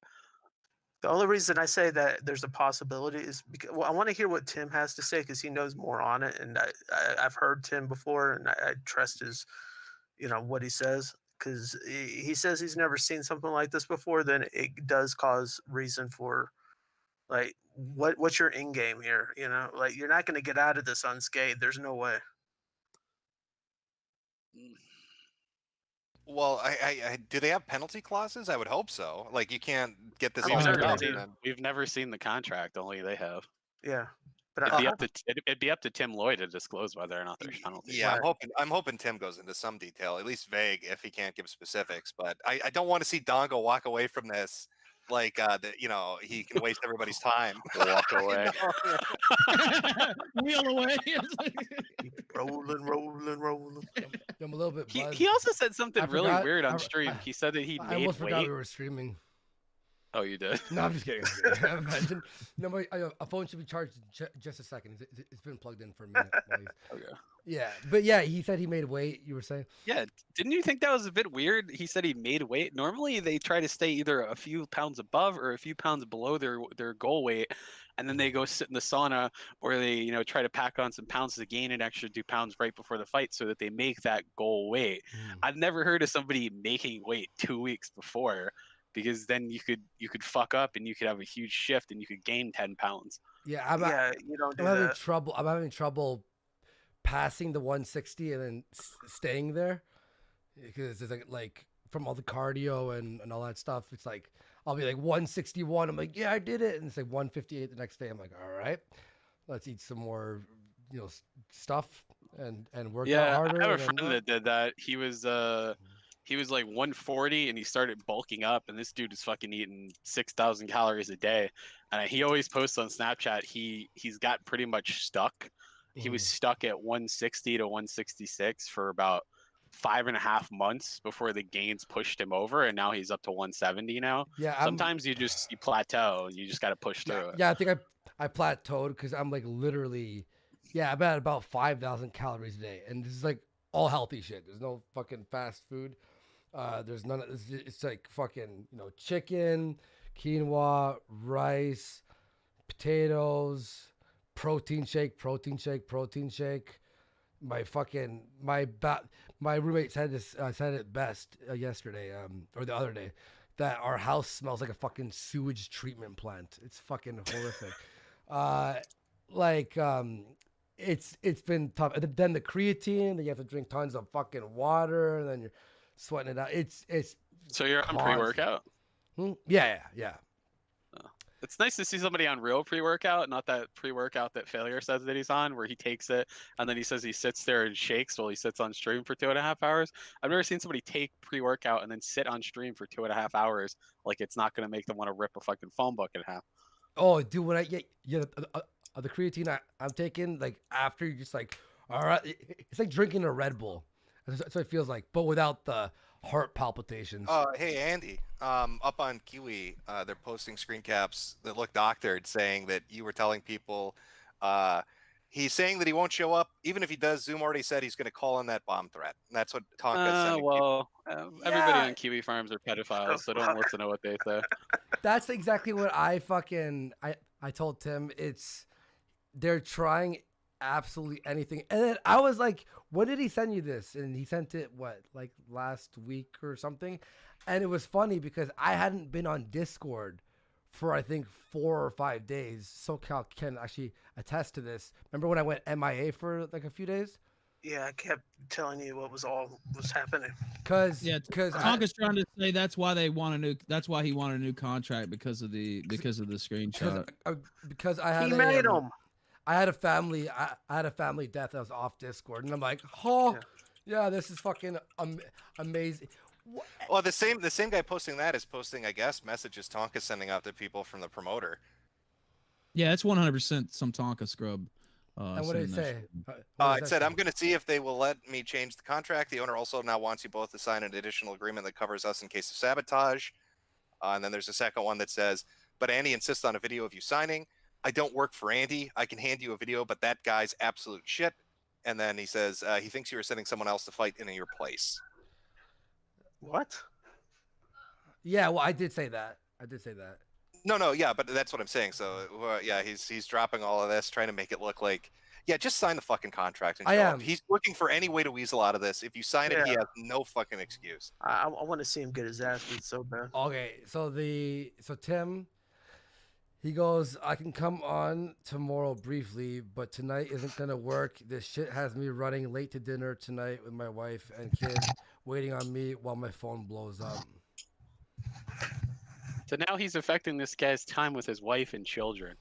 The only reason I say that there's a possibility is because I want to hear what Tim has to say because he knows more on it, and I've heard Tim before, and I trust his, what he says, because he says he's never seen something like this before. Then it does cause reason for, like, what's your end game here? Like you're not going to get out of this unscathed. There's no way. Well, I do they have penalty clauses? I would hope so. Like you can't get this I'm on sure your they job do. and then- We've never seen the contract. Only they have. Yeah, but It'd be up to Tim Lloyd to disclose whether or not there's penalties. Yeah, Right. I'm hoping Tim goes into some detail, at least vague, if he can't give specifics. But I don't want to see Donga walk away from this like that. He can waste everybody's time. Walk away. Wheel away. keep rolling. I'm a little bit buzzed. He also said something I really forgot- weird on I- stream. He said that he I made almost forgot weight. we were streaming. Oh, you did? No, I'm just kidding. Imagine. No, a phone should be charged in just a second. It's been plugged in for a minute. Okay. Yeah, but yeah, he said he made weight. You were saying? Yeah, didn't you think that was a bit weird? He said he made weight. Normally, they try to stay either a few pounds above or a few pounds below their goal weight, and then they go sit in the sauna, or they try to pack on some pounds to gain an extra 2 pounds right before the fight, so that they make that goal weight. I've never heard of somebody making weight 2 weeks before, because then you could fuck up and you could have a huge shift and you could gain 10 pounds. Yeah, You don't do I'm having that. trouble. I'm having trouble passing the 160 and then staying there because it's like from all the cardio and all that stuff. It's like I'll be like 161. I'm like, yeah, I did it, and it's like 158 the next day. I'm like, all right, let's eat some more, stuff and work out harder. I have a and friend that did that. He was like 140 and he started bulking up, and this dude is fucking eating 6,000 calories a day. And he always posts on Snapchat he's got pretty much stuck. He was stuck at 160 to 166 for about 5.5 months before the gains pushed him over, and now he's up to 170 now. Yeah, Sometimes you plateau, and you just got to push through it. Yeah, I think I plateaued because I'm like literally, I'm at about 5,000 calories a day, and this is like all healthy shit. There's no fucking fast food. There's none. It's like fucking chicken, quinoa, rice, potatoes, protein shake. My roommate said this. Said it best yesterday, or the other day, that our house smells like a fucking sewage treatment plant. It's fucking horrific. It's been tough. And then the creatine, then you have to drink tons of fucking water, and then you're sweating it out. It's So you're on pre-workout? Yeah. It's nice to see somebody on real pre-workout, not that pre-workout that Failure says that he's on, where he takes it and then he says he sits there and shakes while he sits on stream for 2.5 hours. I've never seen somebody take pre-workout and then sit on stream for 2.5 hours like it's not going to make them want to rip a fucking phone book in half. Oh, dude, when I get the creatine I'm taking, like after you're just like, all right, it's like drinking a Red Bull. That's what it feels like, but without the heart palpitations. Hey Andy, up on Kiwi, they're posting screen caps that look doctored, saying that you were telling people, he's saying that he won't show up even if he does. Zoom already said he's going to call in that bomb threat, and that's what Tonka's sending. Everybody on Kiwi farms are pedophiles, so don't listen to what they say. That's exactly what I told Tim. They're trying absolutely anything. And then I was like, when did he send you this? And he sent it, like last week or something? And it was funny because I hadn't been on Discord for, I think, 4 or 5 days. SoCal can actually attest to this. Remember when I went MIA for like a few days? Yeah, I kept telling you what was happening. Because Tonka's trying to say that's why he wanted a new contract because of the screenshot. Because I had made him. I had a family death that was off Discord, and I'm like, this is fucking amazing. Well, the same guy posting that is posting, I guess, messages Tonka's sending out to people from the promoter. Yeah, it's 100% some Tonka scrub. And what did it say? It said, I'm going to see if they will let me change the contract. The owner also now wants you both to sign an additional agreement that covers us in case of sabotage. And then there's a second one that says, but Andy insists on a video of you signing. I don't work for Andy. I can hand you a video, but that guy's absolute shit. And then he says, he thinks you were sending someone else to fight in your place. What? Yeah, well, I did say that. No, yeah, but that's what I'm saying. So, he's dropping all of this, trying to make it look like, just sign the fucking contract and show up. He's looking for any way to weasel out of this. If you sign it, he has no fucking excuse. I want to see him get his ass beat so bad. Okay, so Tim, he goes, I can come on tomorrow briefly, but tonight isn't gonna work. This shit has me running late to dinner tonight with my wife and kids waiting on me while my phone blows up. So now he's affecting this guy's time with his wife and children.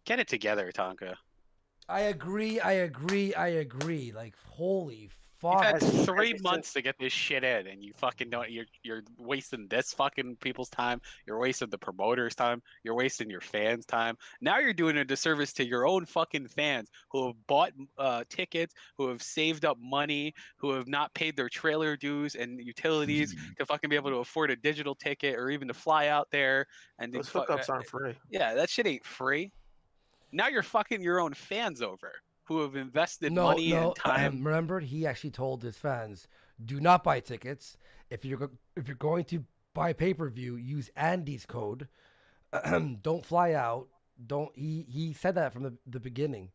Get it together, Tonka. I agree. Like, holy fuck. You've had 3 months to get this shit in, and you fucking don't. You're wasting this fucking people's time. You're wasting the promoter's time. You're wasting your fans' time. Now you're doing a disservice to your own fucking fans who have bought tickets, who have saved up money, who have not paid their trailer dues and utilities to fucking be able to afford a digital ticket or even to fly out there. And those hookups aren't free. Yeah, that shit ain't free. Now you're fucking your own fans over who have invested money and time. Remember, he actually told his fans, do not buy tickets. If you're going to buy pay-per-view, use Andy's code. Don't fly out. He said that from the beginning.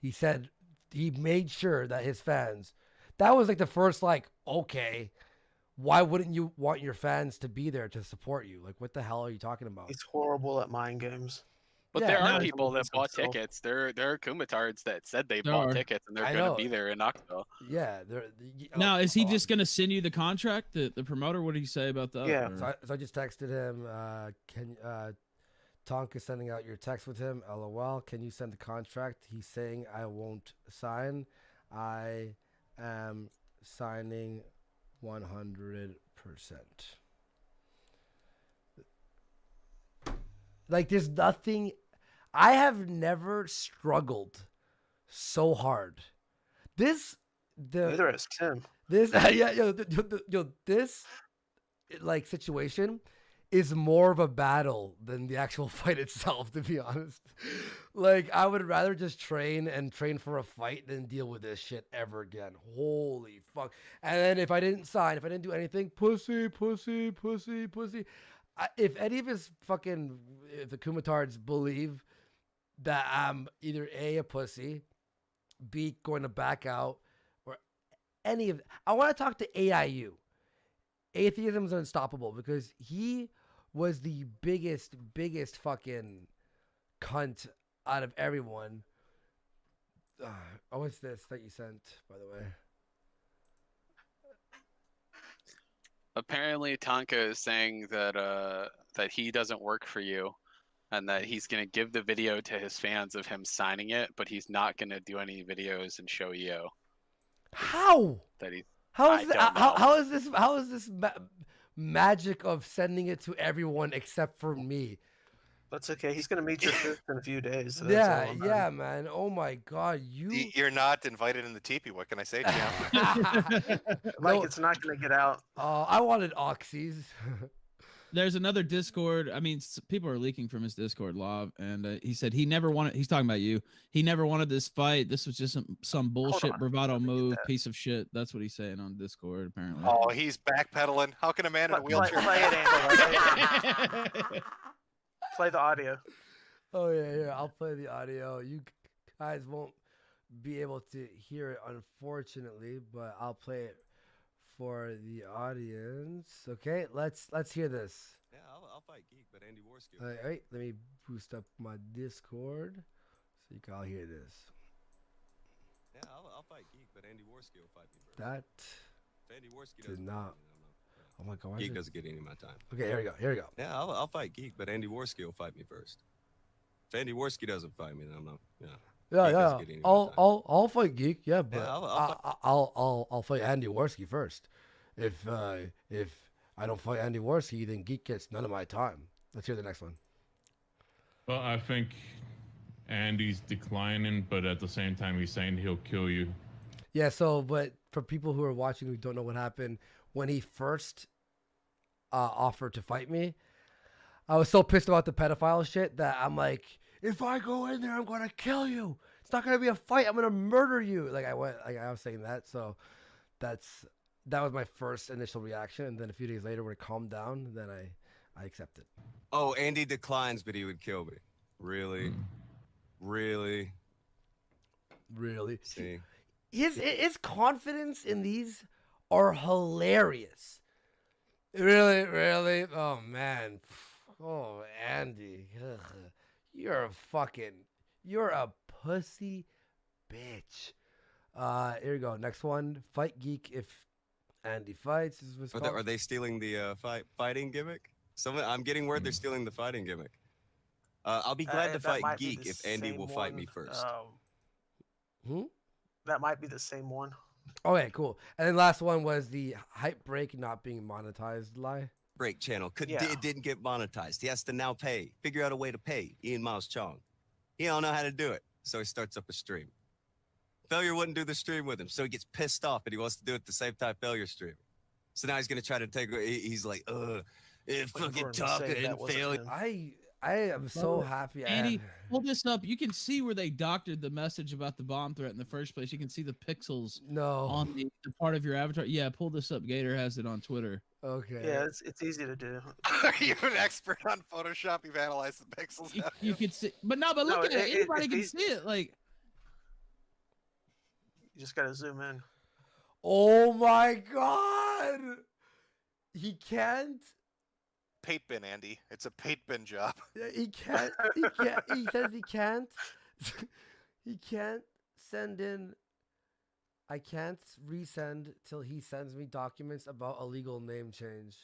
He said he made sure that his fans, that was like the first, like, okay, why wouldn't you want your fans to be there to support you? Like, what the hell are you talking about? He's horrible at mind games. But there are people that bought tickets. There are Kumatards that said they bought tickets and they're going to be there in Knoxville. Yeah. Now, is he just going to send you the contract, the promoter? What did he say about that? Yeah. So I just texted him, Tonka sending out your text with him, LOL. Can you send the contract? He's saying I won't sign. I am signing 100%. Like, there's nothing. I have never struggled so hard. This Neither is Kim. This this like situation is more of a battle than the actual fight itself, to be honest. Like, I would rather just train for a fight than deal with this shit ever again. Holy fuck. And then if I didn't sign, if I didn't do anything, pussy. If any of his fucking, if the Kumatards believe that I'm either A, a pussy, B, going to back out, or any of, I want to talk to AIU. Atheism is unstoppable because he was the biggest fucking cunt out of everyone. What's this that you sent, by the way? Apparently, Tonka is saying that that he doesn't work for you, and that he's gonna give the video to his fans of him signing it, but he's not gonna do any videos and show you How? that he. How I is don't know. how is this magic of sending it to everyone except for me? That's okay. He's gonna meet your sister in a few days. So Yeah, man. Oh my god, You're not invited in the teepee. What can I say, champ? Like No. it's not gonna get out. I wanted oxys. There's another Discord. I mean, people are leaking from his Discord, Lav, and he said he never wanted. He's talking about you. He never wanted this fight. This was just some bullshit on. bravado Let me get move, that. piece of shit. That's what he's saying on Discord, apparently. Oh, he's backpedaling. How can a man in a wheelchair? Play it, Angela. Play the audio. Oh yeah, I'll play the audio. You guys won't be able to hear it, unfortunately, but I'll play it for the audience. Okay, let's hear this. Yeah, I'll fight Geek, but Andy Warski. All right, let me boost up my Discord so you can all hear this. Yeah, I'll fight Geek, but Andy Warski will fight me first. That If Andy Warski did doesn't not. fight me, then Oh my god. why Geek is it- doesn't get any of my time. Okay, here we go. Yeah, I'll fight Geek, but Andy Warski will fight me first. If Andy Warski doesn't fight me, then I'm not. Yeah. Yeah, Geek doesn't yeah. get any of my time. I'll fight Geek. Yeah, but I'll I'll fight Andy Warski first. If I don't fight Andy Warski, then Geek gets none of my time. Let's hear the next one. Well, I think Andy's declining, but at the same time, he's saying he'll kill you. Yeah. So, but for people who are watching who don't know what happened when he first offered to fight me, I was so pissed about the pedophile shit that I'm like, if I go in there, I'm gonna kill you. It's not gonna be a fight. I'm gonna murder you. I was saying that. So that was my first initial reaction, and then a few days later, when it calmed down, then I accepted. Oh, Andy declines, but he would kill me. Really? Really? Really, See? his confidence in these are hilarious. Really. Oh man. Oh, Andy. Ugh. You're a pussy bitch. Here we go. Next one. Fight Geek if Andy fights. This is what's Are they stealing the fighting gimmick? I'm getting word they're stealing the fighting gimmick. I'll be glad to That fight might be Geek the if Andy same will fight one. me first. That might be the same one. Okay, cool. And then last one was the hype break not being monetized lie. Break channel. Yeah. It didn't get monetized. He has to now pay. Figure out a way to pay Ian Miles Chong. He don't know how to do it, so he starts up a stream. Failure wouldn't do the stream with him, so he gets pissed off and he wants to do it the same time Failure streaming. So now he's gonna try to take. He's like, if Waiting fucking for him to talking say that and wasn't Failure. him. I am so happy. Andy, pull this up. You can see where they doctored the message about the bomb threat in the first place. You can see the pixels No. on the part of your avatar. Yeah, pull this up. Gator has it on Twitter. Okay. Yeah, it's easy to do. Are you an expert on Photoshop? You've analyzed the pixels. You can see, but look No, at it. Anybody it's can easy. see it. Like, You just gotta zoom in. Oh my god. He can't. Paint bin, Andy. It's a paint bin job. He can't. He says he can't. He can't send in. I can't resend till he sends me documents about a legal name change.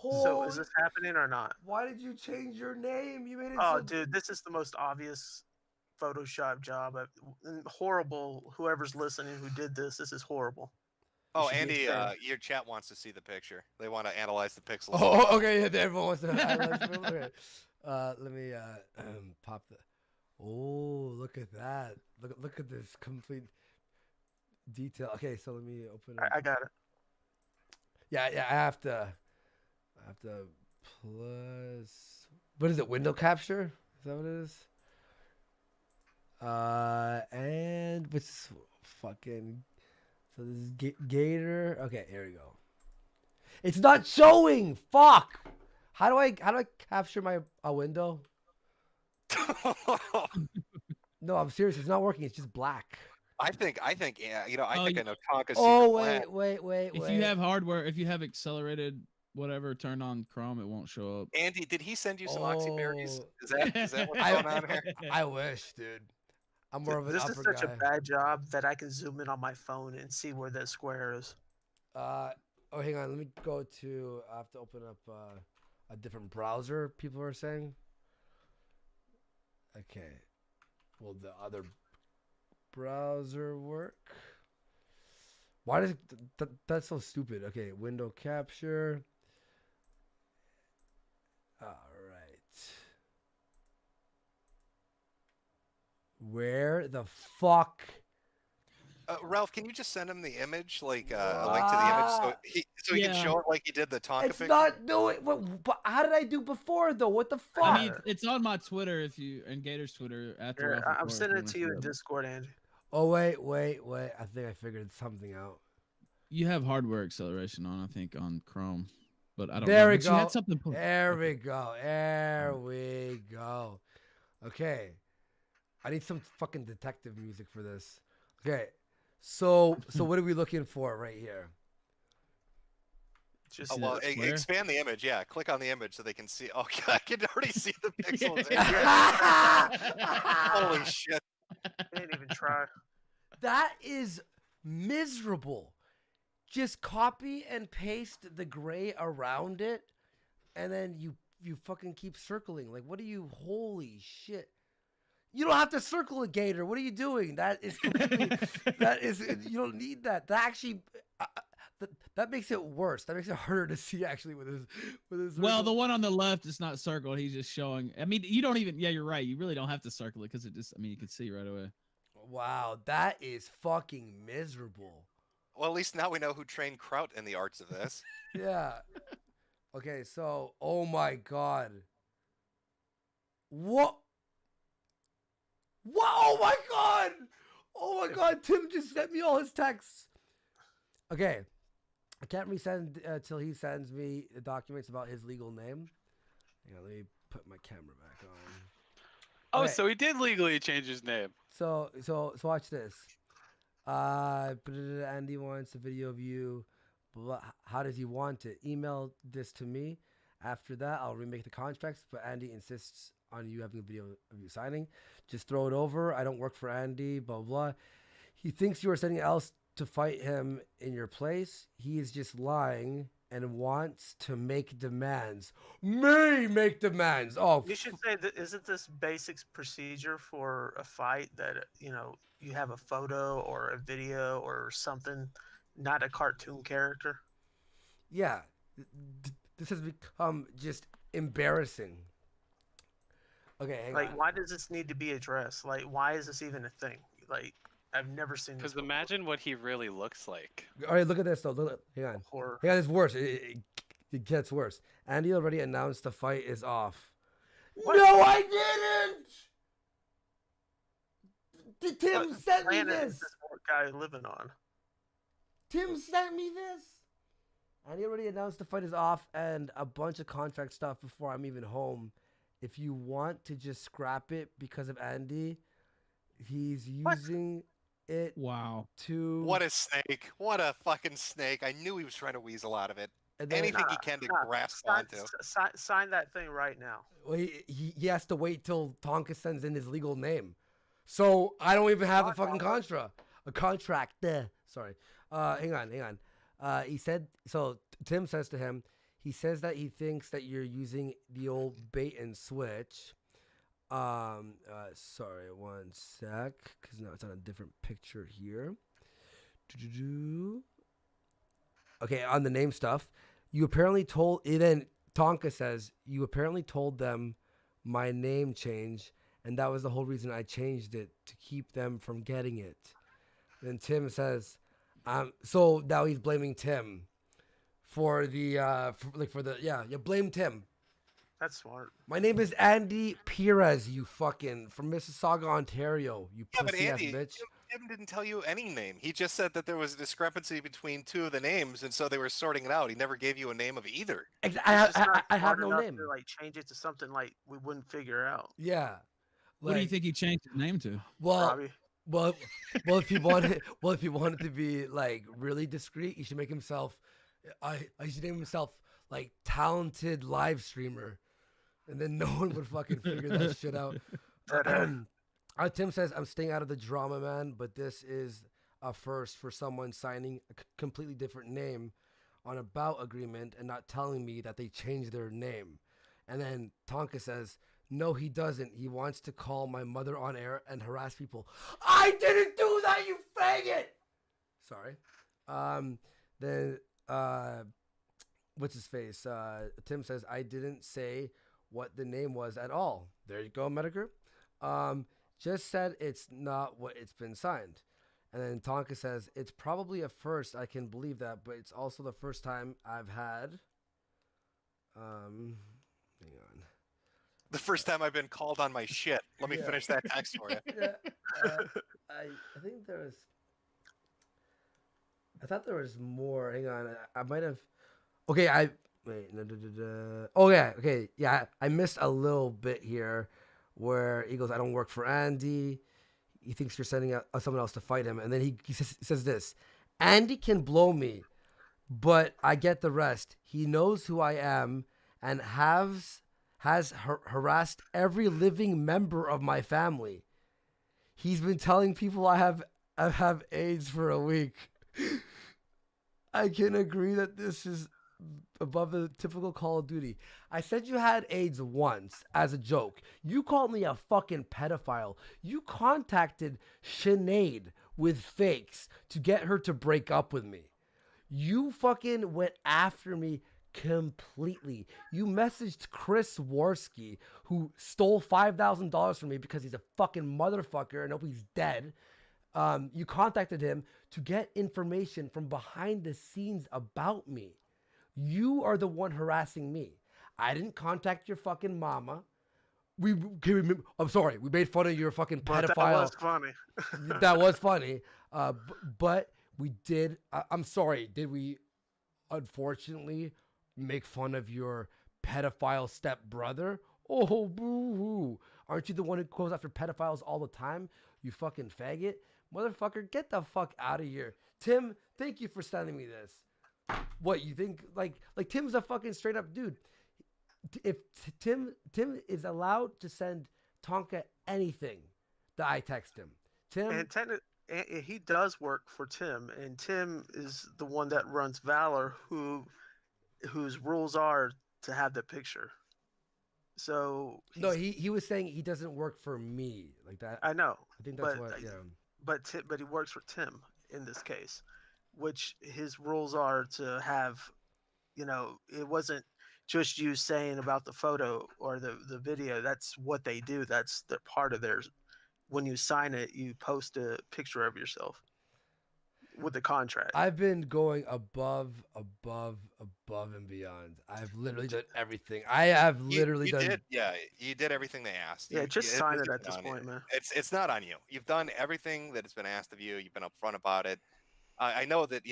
So is this happening or not? Why did you change your name? You made it. Oh, so... dude, this is the most obvious Photoshop job. Horrible. Whoever's listening who did this, this is horrible. Oh, should be Andy, explained. your chat wants to see the picture. They want to analyze the pixels. Oh, okay. Yeah, everyone wants to. Okay. Let me pop the. Oh, look at that. Look at this complete detail. Okay, so let me open up. I got it. Yeah, I have to plus. What is it? Window capture? Is that what it is? And what's this fucking? So this is Gator. Okay, here we go. It's not showing. Fuck. How do I capture my a window? No, I'm serious. It's not working. It's just black. I think, yeah, you know, I Oh, think you- I know Tonka's Oh secret plan. wait. If you have hardware, if you have accelerated whatever turned on Chrome, it won't show up. Andy, did he send you some oxyberries? Oh. Is that what's going on here? I wish, dude. I'm more of an This upper is such guy. a bad job that I can zoom in on my phone and see where that square is. Oh, hang on. Let me go to. I have to open up a different browser. People are saying. Okay. Will the other browser work? Why does that's so stupid? Okay, window capture. All right. Where the fuck? Ralph, can you just send him the image, like a link to the image, so he can Yeah. show it like he did the Tonka It's picture? not doing. But how did I do before though? What the fuck? I mean, it's on my Twitter if you and Gator's Twitter after. Here, Ralph I'm records, if sending it wanna to you see in it. Discord, Andy. Oh wait. I think I figured something out. You have hardware acceleration on, I think, on Chrome, but I don't There know. we But you had go. something. There we go. There we go. Okay. I need some fucking detective music for this. Okay. So what are we looking for right here? Just Oh, well, square? expand the image. Yeah, click on the image so they can see. Oh, God, I can already see the pixels. Holy shit! didn't even try. That is miserable. Just copy and paste the gray around it, and then you fucking keep circling. Like, what are you? Holy shit! You don't have to circle a gator. What are you doing? That is completely. That is. You don't need that. That actually. That makes it worse. That makes it harder to see actually with his. Well, the one on the left is not circled. He's just showing. I mean, you don't even. Yeah, you're right. You really don't have to circle it because it just. I mean, you can see right away. Wow, that is fucking miserable. Well, at least now we know who trained Kraut in the arts of this. Yeah. Okay, so oh my god. What? What? Oh my god! Oh my god! Tim just sent me all his texts. Okay, I can't resend till he sends me the documents about his legal name. Hang on, let me put my camera back on. Oh, Okay. so he did legally change his name. So watch this. Andy wants a video of you. Blah, how does he want it? Email this to me. After that, I'll remake the contracts. But Andy insists on you having a video of you signing. Just throw it over. I don't work for Andy. Blah blah. He thinks you are something else to fight him in your place. He is just lying and wants to make demands. Make demands. Oh, You should say that isn't this basic procedure for a fight that you have a photo or a video or something, not a cartoon character. yeah. This has become just embarrassing. Okay, hang Like, on. why does this need to be addressed? Like, why is this even a thing? Like, I've never seen this. Because before. imagine what he really looks like. All right, look at this though. Look, hang on. Horror. Hang on, it's worse. It gets worse. Andy already announced the fight is off. What? No, I didn't. Tim What sent me planet is this. this poor guy living on? Tim sent me this. Andy already announced the fight is off and a bunch of contract stuff before I'm even home. If you want to just scrap it because of Andy, he's What? using it Wow. to. What a snake! What a fucking snake! I knew he was trying to weasel out of it. and then- Anything he can to grasp sign, onto. sign that thing right now. Well, he has to wait till Tonka sends in his legal name. So I don't even have a What? fucking contract. Sorry. Hang on. He said, so Tim says to him, he says that he thinks that you're using the old bait and switch. Sorry, one sec, because now it's on a different picture here. Okay, on the name stuff, you apparently told, then Tonka says, you apparently told them my name change and that was the whole reason I changed it to keep them from getting it. Then Tim says, so now he's blaming Tim for the you blame Tim. That's smart. My name is Andy Perez, you fucking from Mississauga, Ontario. You Yeah, but pussy ass Andy, bitch. Tim didn't tell you any name. He just said that there was a discrepancy between two of the names, and so they were sorting it out. He never gave you a name of either. I It's just not have smart no enough name. to like change it to something like we wouldn't figure out. Yeah. What do you Like, think he changed his name to? Well, Robbie. well, if he wanted to be like really discreet, he should make himself. I should name himself like talented live streamer, and then no one would fucking figure that shit out. Tim says, I'm staying out of the drama, man, but this is a first for someone signing a completely different name on a bout agreement and not telling me that they changed their name. And then Tonka says, no, he doesn't. He wants to call my mother on air and harass people. I didn't do that, you faggot! Sorry. Then, what's his face? Tim says, I didn't say what the name was at all. There you go, Metokur. Just said it's not what it's been signed. And then Tonka says, it's probably a first. I can believe that, but it's also the first time I've had. Hang on. The first time I've been called on my shit. Let me finish that text for you. Yeah, I think there was. I thought there was more. Hang on, I might have. Okay, wait. Oh yeah, okay, yeah. I missed a little bit here, where he goes, "I don't work for Andy." He thinks you're sending out someone else to fight him, and then he says this: Andy can blow me, but I get the rest. He knows who I am and has harassed every living member of my family. He's been telling people I have AIDS for a week. I can agree that this is above the typical Call of Duty. I said you had AIDS once as a joke. You called me a fucking pedophile. You contacted Sinead with fakes to get her to break up with me. You fucking went after me completely. You messaged Chris Warski, who stole $5,000 from me because he's a fucking motherfucker and hope he's dead. You contacted him to get information from behind the scenes about me. You are the one harassing me. I didn't contact your fucking mama. I'm sorry. We made fun of your fucking pedophile. But that was funny. That was funny. But we did. I'm sorry. Did we, unfortunately, make fun of your pedophile stepbrother? Oh, boo-hoo. Aren't you the one who goes after pedophiles all the time? You fucking faggot. Motherfucker, get the fuck out of here. Tim, thank you for sending me this. What, you think, like Tim's a fucking straight up dude. If Tim is allowed to send Tonka anything that I text him. Tim. And he does work for Tim, and Tim is the one that runs Valor, whose rules are to have the picture. So no, he was saying he doesn't work for me like that. I know. I think that's what. Yeah. But he works for Tim in this case, which his rules are to have. It wasn't just you saying about the photo or the video. That's what they do. That's the part of theirs. When you sign it, you post a picture of yourself with the contract. I've been going above and beyond. I've literally done everything. I have literally done. You did everything they asked. Yeah, just sign it at this point, man. It's not on you. You've done everything that has been asked of you. You've been upfront about it. I know that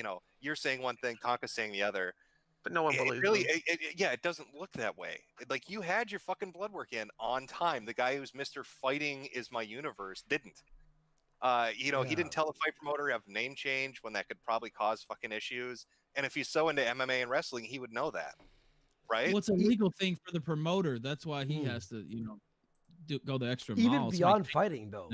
you're saying one thing, Tonka's saying the other. But no one believes really, it doesn't look that way. Like, you had your fucking blood work in on time. The guy who's Mr. Fighting is my universe didn't. He didn't tell the fight promoter of name change when that could probably cause fucking issues. And if he's so into MMA and wrestling, he would know that, right? Well, it's a legal thing for the promoter. That's why he has to, go the extra mile. Even beyond fighting, though,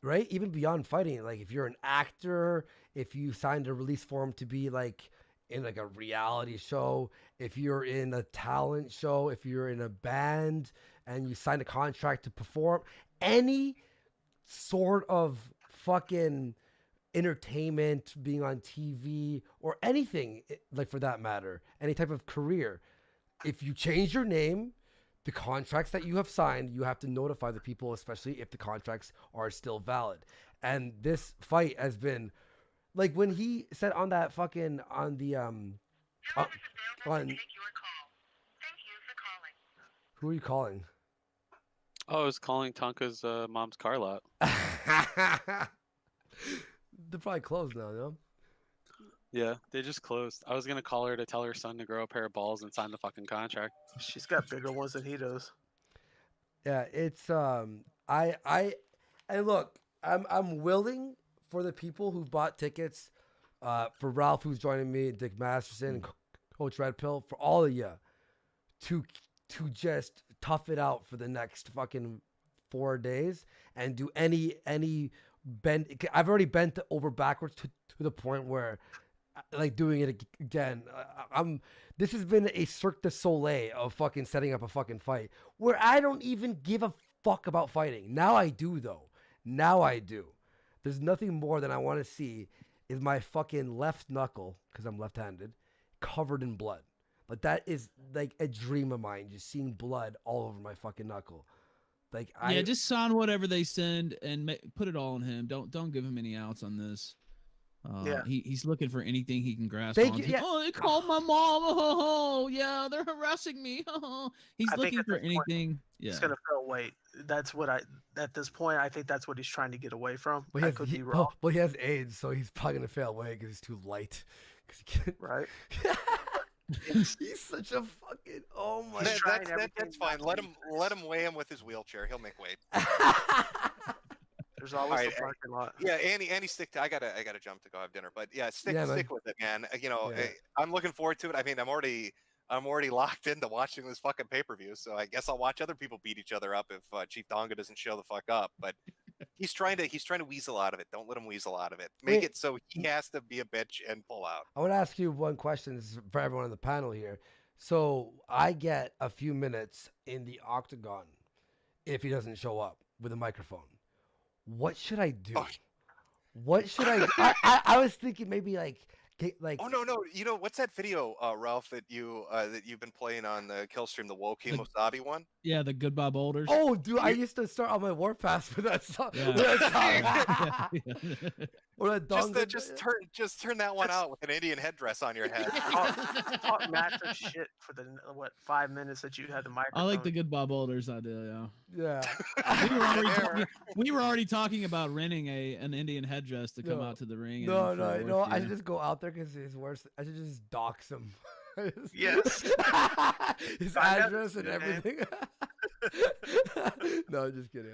right? Even beyond fighting, like if you're an actor, if you signed a release form to be like in like a reality show, if you're in a talent show, if you're in a band and you signed a contract to perform, any sort of fucking entertainment, being on TV or anything, like for that matter, any type of career, if you change your name, the contracts that you have signed, you have to notify the people, especially if the contracts are still valid. And this fight has been like when he said on that fucking on the on who are you calling? Oh, I was calling Tonka's mom's car lot. They're probably closed now, no? Yeah, they just closed. I was gonna call her to tell her son to grow a pair of balls and sign the fucking contract. She's got bigger ones than he does. Yeah, it's and look, I'm willing for the people who bought tickets, for Ralph who's joining me, Dick Masterson, Coach Red Pill, for all of you, to just tough it out for the next fucking 4 days and do any bend. I've already bent over backwards to the point where, like, doing it again. This has been a Cirque du Soleil of fucking setting up a fucking fight where I don't even give a fuck about fighting. Now I do, though. Now I do. There's nothing more than I want to see is my fucking left knuckle, because I'm left-handed, covered in blood. Like, that is like a dream of mine, just seeing blood all over my fucking knuckle. Like, just sign whatever they send and put it all on him. Don't give him any outs on this. He's looking for anything he can grasp on. Yeah. Oh, they called my mom. Oh, yeah, they're harassing me. He's looking for anything. He's gonna feel weight. That's what at this point I think that's what he's trying to get away from. Well, I could be wrong. Well, he has AIDS, so he's probably gonna fail away because he's too light. Right. He's such a fucking my. That's fine. Let him weigh him with his wheelchair. He'll make weight. There's always a parking lot. Yeah, Andy, stick to. I gotta jump to go have dinner, but yeah, stick with it, man. You know, I'm looking forward to it. I mean, I'm already locked into watching this fucking pay-per-view, so I guess I'll watch other people beat each other up if Chief Donga doesn't show the fuck up. But he's trying to weasel out of it. Don't let him weasel out of it. Make it so he has to be a bitch and pull out. I want to ask you one question. This is for everyone on the panel here. So I get a few minutes in the octagon if he doesn't show up with a microphone. What should I do? Oh. What should I do? I was thinking maybe like. Oh no! You know what's that video, Ralph, that you've been playing on the kill stream, the Woke Wasabi one? Yeah, the Goodbye Boulders. Oh, dude, I used to start on my Warpath with that song. Yeah. Or that Donga. Just turn that one out with an Indian headdress on your head. Talk massive shit for the 5 minutes that you had the microphone. I like the Goodbye Boulders idea. Yeah. We were already talking about renting an Indian headdress to come out to the ring. No. I should just go out there because it's worse. I should just dox him. Yes. His address and everything. No, I'm just kidding.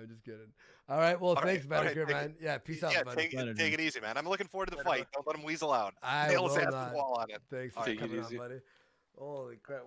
All right. Well, thanks, Metokur, man. Yeah, peace out, buddy. Take it easy, man. I'm looking forward to the fight. Don't let him weasel out. I Nail will his ass to not. the wall on it. Thanks for coming on, buddy. Holy crap.